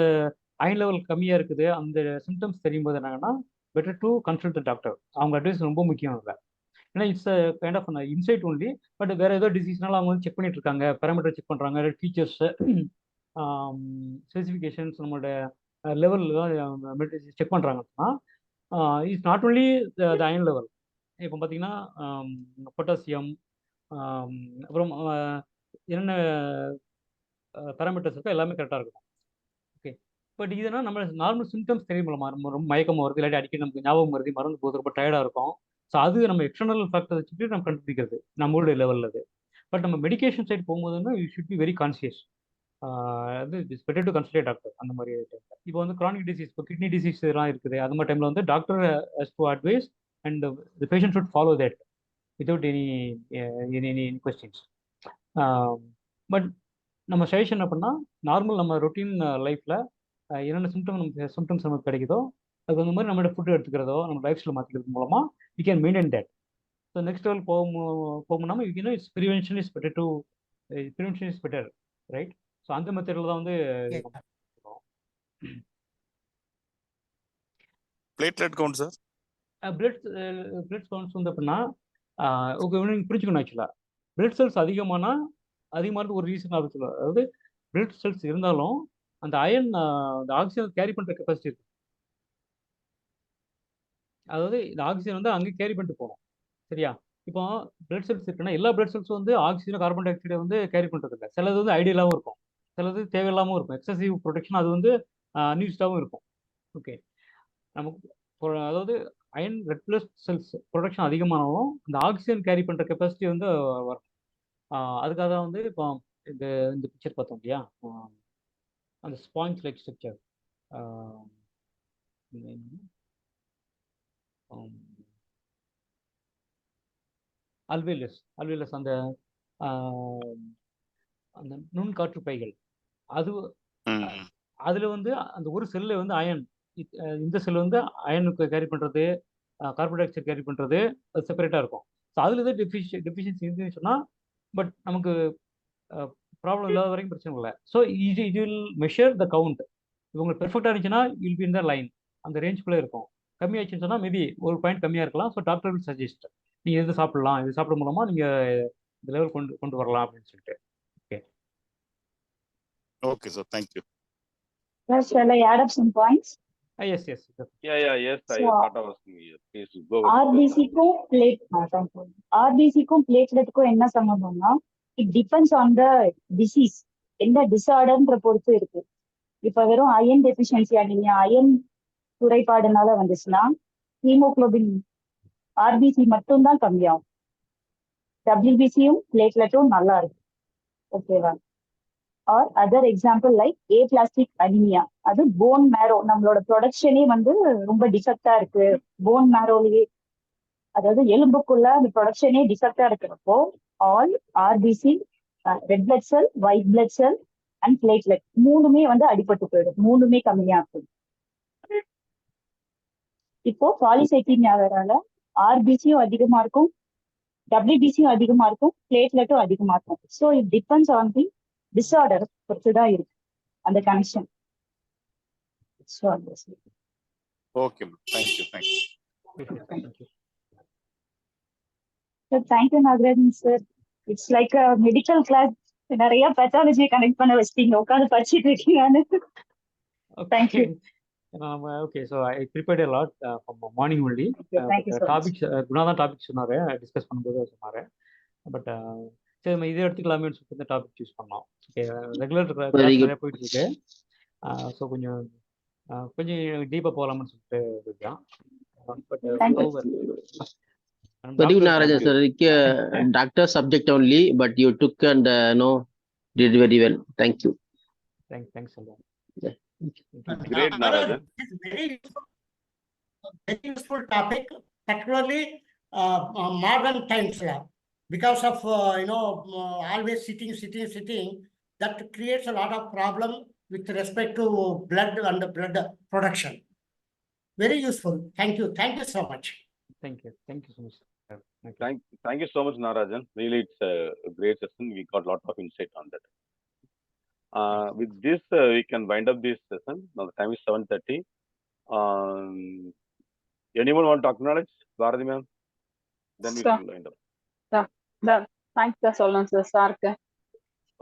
G: அயன் லெவல் கம்மியாக இருக்குது அந்த சிம்டம்ஸ் தெரியும் போது என்னங்கன்னா பெட்டர் டு கன்சல்ட் டாக்டர். அவங்க அட்வைஸ் ரொம்ப முக்கியம் இல்லை. ஏன்னா it's kind of insight only. But வேற ஏதோ டிசீஸ்னால அவங்க வந்து செக் பண்ணிட்டு இருக்காங்க, பேராமீட்டர் செக் பண்ணுறாங்க, ஃபீச்சர்ஸ், ஸ்பெசிஃபிகேஷன்ஸ், நம்மளோட லெவல் செக் பண்ணுறாங்கன்னா it's not only the iron level. இப்போ பார்த்தீங்கன்னா பொட்டாசியம், அப்புறம் என்னென்ன பேராமீட்டர்ஸ் இருக்கோ எல்லாமே கரெக்டாக இருக்கும். ஓகே. பட் இதுனா நம்ம நார்மல் சிம்டம்ஸ் தெரியுமா, ரொம்ப மயக்கம் வருது, இல்லாட்டி அடிக்கடி நமக்கு ஞாபகம் வருது, மறந்து போகுது, ரொம்ப டயர்டாக இருக்கும். ஸோ அது நம்ம எக்ஸ்டர்னல் ஃபேக்டர் வச்சுட்டு நம்ம கண்டுபிடிக்கிறது நம்மளுடைய லெவலில் அது. பட் நம்ம மெடிக்கேஷன் சைட் போகும்போதுன்னா you should be very conscious. அது it's better to consult doctor அந்த மாதிரி டைம்ல. இப்போ வந்து கிரானிக் டிசீஸ், இப்போ கிட்னி டிசீஸ் எல்லாம் இருக்குது, அந்த மாதிரி டைம்ல வந்து doctor has to advise and the patient should follow that without any questions. But நம்ம சஜஷன் அப்படின்னா நார்மல் நம்ம ரொட்டீன் லைஃப்பில் என்னென்ன சிம்டம்ஸ் நமக்கு கிடைக்குதோ அதுக்கு அந்த மாதிரி நம்மளோட ஃபுட் எடுத்துக்கிறதோ நம்ம லைஃப் ஸ்டைல் மாற்றிக்கிறது மூலமாக we can maintain that. So next level போகணும்னா it's prevention is better, right? So அந்த மெத்தடில் தான் வந்து
D: platelet count sir,
G: blood counts வந்து அப்படின்னா ஓகே நீங்கள் புரிஞ்சுக்கணும். ஆக்சுவலாக பிளட் செல்ஸ் அதிகமானது ஒரு ரீசன் அப்படின்னு சொல்லுவாங்க. அதாவது பிளட் செல்ஸ் இருந்தாலும் அந்த அயன் அந்த ஆக்சிஜன் கேரி பண்ணுற கெப்பாசிட்டி இருக்கு. அதாவது இந்த ஆக்சிஜன் வந்து அங்கே கேரி பண்ணிட்டு போகணும், சரியா? இப்போ பிளட் செல்ஸ் இருக்குன்னா எல்லா பிளட் செல்ஸும் வந்து ஆக்சிஜன் கார்பன் டை ஆக்சைடை வந்து கேரி பண்ணுறது இல்லை. சிலது வந்து ஐடியலாகவும் இருக்கும், சிலது தேவையில்லாமல் இருக்கும். எக்ஸசிவ் ப்ரொடெக்ஷன் அது வந்து அன்யூஸ்டாகவும் இருக்கும். ஓகே. நமக்கு அதாவது iron red blood cells production அதிகமானாலும் அந்த ஆக்சிஜன் கேரி பண்ணுற கெப்பாசிட்டி வந்து வரும். அதுக்காக தான் வந்து இப்போ இந்த பிக்சர் பார்த்தோம் இல்லையா, அந்த ஸ்பாஞ்ச் லைக் ஸ்ட்ரக்சர், அல்வேலஸ் அந்த அந்த நுண்காற்று பைகள், அதுல வந்து அந்த ஒரு செல்ல வந்து அயன், இந்த செல் வந்து அயனுக்கு கேரி பண்றது, கார்பன் டை ஆக்சைடு கேரி பண்றது, அது செப்பரேட்டா இருக்கும். ஸோ அதுல ஏதாவது டெஃபிஷியன்சி இருந்துன்னு சொன்னா பட் நமக்கு ப்ராப்ளம் இல்லாத வரைக்கும் பிரச்சனை இல்லை. ஸோ இது வில் மெஷர் த கவுண்ட். உங்களுக்கு பெர்ஃபெக்டாக இருந்துச்சுன்னா will be in the line, அந்த ரேஞ்சுக்குள்ளே இருக்கும். கம்மியாச்சுன்னு சொன்னால் மேபி ஒரு பாயிண்ட் கம்மியாக இருக்கலாம். ஸோ டாக்டர் வில் சஜஸ்ட் நீங்கள் எது சாப்பிடலாம், இது சாப்பிட மூலமாக நீங்கள் இந்த லெவல் கொண்டு வரலாம் அப்படின்னு சொல்லிட்டு. Okay.
D: Okay sir, thank you.
J: Shall I add up some points?
G: Yes.
A: Yes. I thought I was please go.
J: RBC-க்கும் பிளேட்லெட்டுக்கும் என்ன சம்பந்தம்னா it depends on the disease, எந்த டிசார்டர்ன்ற பொறுத்து இருக்கு. இப்ப வெறும் அயன் டெஃபிஷியன்சி அனிமியா, அயன் குறைபாடுனால வந்துச்சுன்னா ஹீமோகுளோபின் RBC மட்டும்தான் கம்மியாகும். WBC-யும் பிளேட்லெட்டும் நல்லா இருக்கு. ஓகேவா? Or other example like aplastic anaemia, அது போன் மேரோ, நம்மளோட ப்ரொடக்ஷனே வந்து ரொம்ப டிஃபெக்டா இருக்கு போன் மேரோலயே, அதாவது எலும்புக்குள்ள அந்த ப்ரொடக்ஷனே டிஃபெக்டா இருக்கிறப்போ all RBC, red blood cell, white blood cell and platelet மூணுமே வந்து அடிபட்டு போயிடும், மூணுமே கம்மியா இருக்கும். இப்போ பாலிசைத்தீமியாவால RBC-யும் அதிகமா இருக்கும், WBC-யும் அதிகமா இருக்கும், பிளேட்லெட்டும் அதிகமா இருக்கும். So it depends on the disorder பொறுத்துதான் இருக்கு அந்த connection.
D: Okay, thank you.
G: Thank you.
J: So thank you, Nagarajan sir. It's like a medical class. நிறைய pathology connect பண்ண வச்சிட்டீங்க, உட்கார்ந்து படிச்சிட்டு இருக்கீங்க. Thank you.
G: Okay, so I prepared a lot from morning only.
J: Thank you so much.
G: Topics, குணாதான் topic சொன்னாரு, discuss பண்ணும்போது சொன்னாரு. பட் சரி நம்ம இதே எடுத்துக்கலாமேன்னு சொல்லிட்டு இந்த டாபிக் சூஸ் பண்ணோம். ஓகே, ரெகுலர் கிளாஸ் நிறைய போயிட்டு இருக்கு. ஸோ கொஞ்சம் டீப்பாக போகலாம்னு சொல்லிட்டு இருக்கோம்.
H: Very good, Nagarajan sir. Doctor subject only, but you took and did very well. Thank you.
G: Thanks a lot.
A: Great, Nagarajan.
I: Very useful topic, particularly modern times, because of always sitting, that creates a lot of problem with respect to blood and blood production. Very useful. Thank you so much.
G: Thank you so much.
A: Thank you so much, Nagarajan. Really, it's a great session. We got a lot of insight on that. With this, we can wind up this session. Now the time is 7:30. Anyone want to acknowledge Bharati ma'am? Then we will wind up.
K: Thanks சொல்லணும் sir சாருக்கு.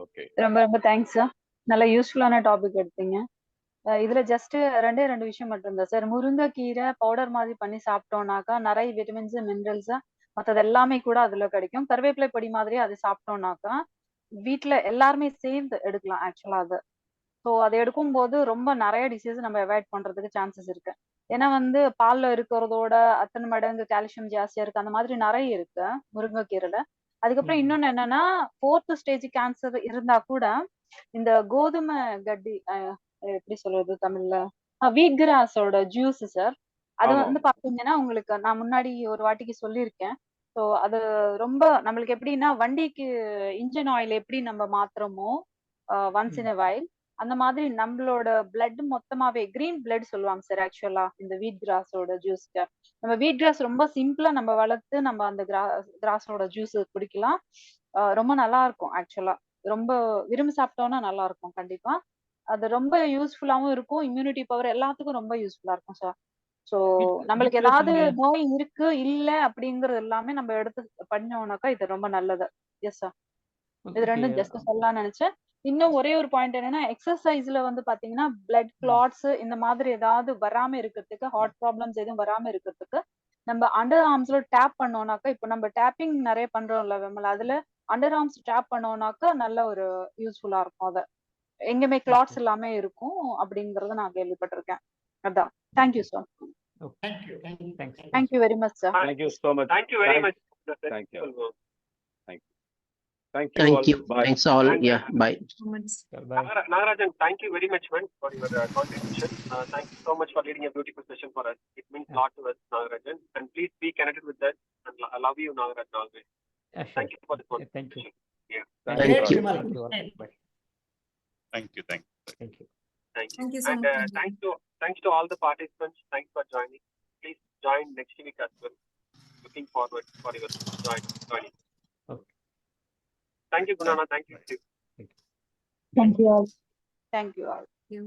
A: Okay.
K: ரொம்ப thanks sir. நல்ல யூஸ்ஃபுல்லான topic எடுத்தீங்க. இதுல just ரெண்டே விஷயம் மட்டும் தான் சார். முருங்கைக்கீரை பவுடர் மாதிரி பண்ணி சாப்பிட்டோம்னாக்கா நிறைய விட்டமின்ஸ் மினரல்ஸ் மற்றது எல்லாமே கூட அதுல கிடைக்கும். கருவேப்பிலை பொடி மாதிரி அது சாப்பிட்டோம்னாக்கா வீட்டுல எல்லாருமே சேர்ந்து எடுக்கலாம் ஆக்சுவலா அது. ஸோ அதை எடுக்கும் போது ரொம்ப நிறைய டிசீஸ் நம்ம அவாய்ட் பண்றதுக்கு சான்சஸ் இருக்கு. ஏன்னா பால்ல இருக்கிறதோட அத்தனை மடங்கு கால்சியம் ஜாஸ்தியா இருக்கு, அந்த மாதிரி நிறைய இருக்கு முருங்கைக்கீரைல. அதுக்கப்புறம் இன்னொன்னு என்னன்னா 4th ஸ்டேஜ் கேன்சர் இருந்தா கூட இந்த கோதுமை கட்டி எப்படி சொல்றது தமிழ்ல, வீட் கிராஸோட ஜூஸ் சார், அது பாத்தீங்கன்னா உங்களுக்கு நான் முன்னாடி ஒரு வாட்டிக்கு சொல்லியிருக்கேன். ஸோ அது ரொம்ப நம்மளுக்கு எப்படின்னா வண்டிக்கு இன்ஜின் ஆயில் எப்படி நம்ம மாத்துறோமோ ஒன்ஸ் இன் எ வைல், அந்த மாதிரி நம்மளோட பிளட் மொத்தமாவே கிரீன் பிளட் சொல்லுவாங்க சார் ஆக்சுவலா இந்த வீட் கிராஸோட ஜூஸ்க்கு. நம்ம வீட் கிராஸ் ரொம்ப சிம்பிளா நம்ம வளர்த்து நம்ம அந்த கிராஸோட ஜூஸ் குடிக்கலாம். ரொம்ப நல்லா இருக்கும் ஆக்சுவலா. ரொம்ப விரும்பி சாப்பிட்டோம்னா நல்லா இருக்கும் கண்டிப்பா. அது ரொம்ப யூஸ்ஃபுல்லாவும் இருக்கும், இம்யூனிட்டி பவர் எல்லாத்துக்கும் ரொம்ப யூஸ்ஃபுல்லா இருக்கும் சார். சோ நம்மளுக்கு ஏதாவது நோய் இருக்கு இல்ல அப்படிங்கறது எல்லாமே நம்ம எடுத்து பண்ணோம்னாக்கா இது ரொம்ப நல்லது. எஸ் சார், இது ரெண்டும் ஜஸ்ட் சொல்லலாம்னு நினைச்சேன். இன்னும் ஒரே ஒரு பாயிண்ட் என்னன்னா, எக்ஸசைஸ்ல பாத்தீங்கன்னா பிளட் கிளாட்ஸ் இந்த மாதிரி ஏதாவது வராம இருக்கிறதுக்கு, ஹார்ட் ப்ராப்ளம்ஸ் எதுவும் வராம இருக்கிறதுக்கு நம்ம அண்டர் ஆர்ம்ஸ்ல டேப் பண்ணோம்னாக்கா, இப்ப நம்ம டேப்பிங் நிறைய பண்றோம்ல விமல், அதுல அண்டர் ஆர்ம்ஸ் டேப் பண்ணோம்னாக்கா நல்ல ஒரு யூஸ்ஃபுல்லா இருக்கும். அதை எங்கேயுமே கிளாட்ஸ் எல்லாமே இருக்கும் அப்படிங்கறத நான் கேள்விப்பட்டிருக்கேன். அதான். Thank you sir. Thank you very much sir.
A: Thank you so much.
B: Thank you very much.
A: Thank you.
H: Thank you.
A: Bye.
H: Thanks all. Yeah, bye.
B: Nagarajan, thank you very much, man, for your contribution. Thank you so much for leading a beautiful session for us. It means a lot to us, Nagarajan. And please be connected with us. And I love you, Nagarajan, always. Thank you for the contribution. Yeah.
H: Thank you.
D: Thank you.
B: Thank you.
F: Thank you so
B: And
F: much.
B: thanks to all the participants. Thanks for joining. Please join next week as well. Looking forward for your joining.
G: Okay.
B: Thank you, Gunana. Thank you.
J: Thank you all.
K: Thank you all.
F: Thank you.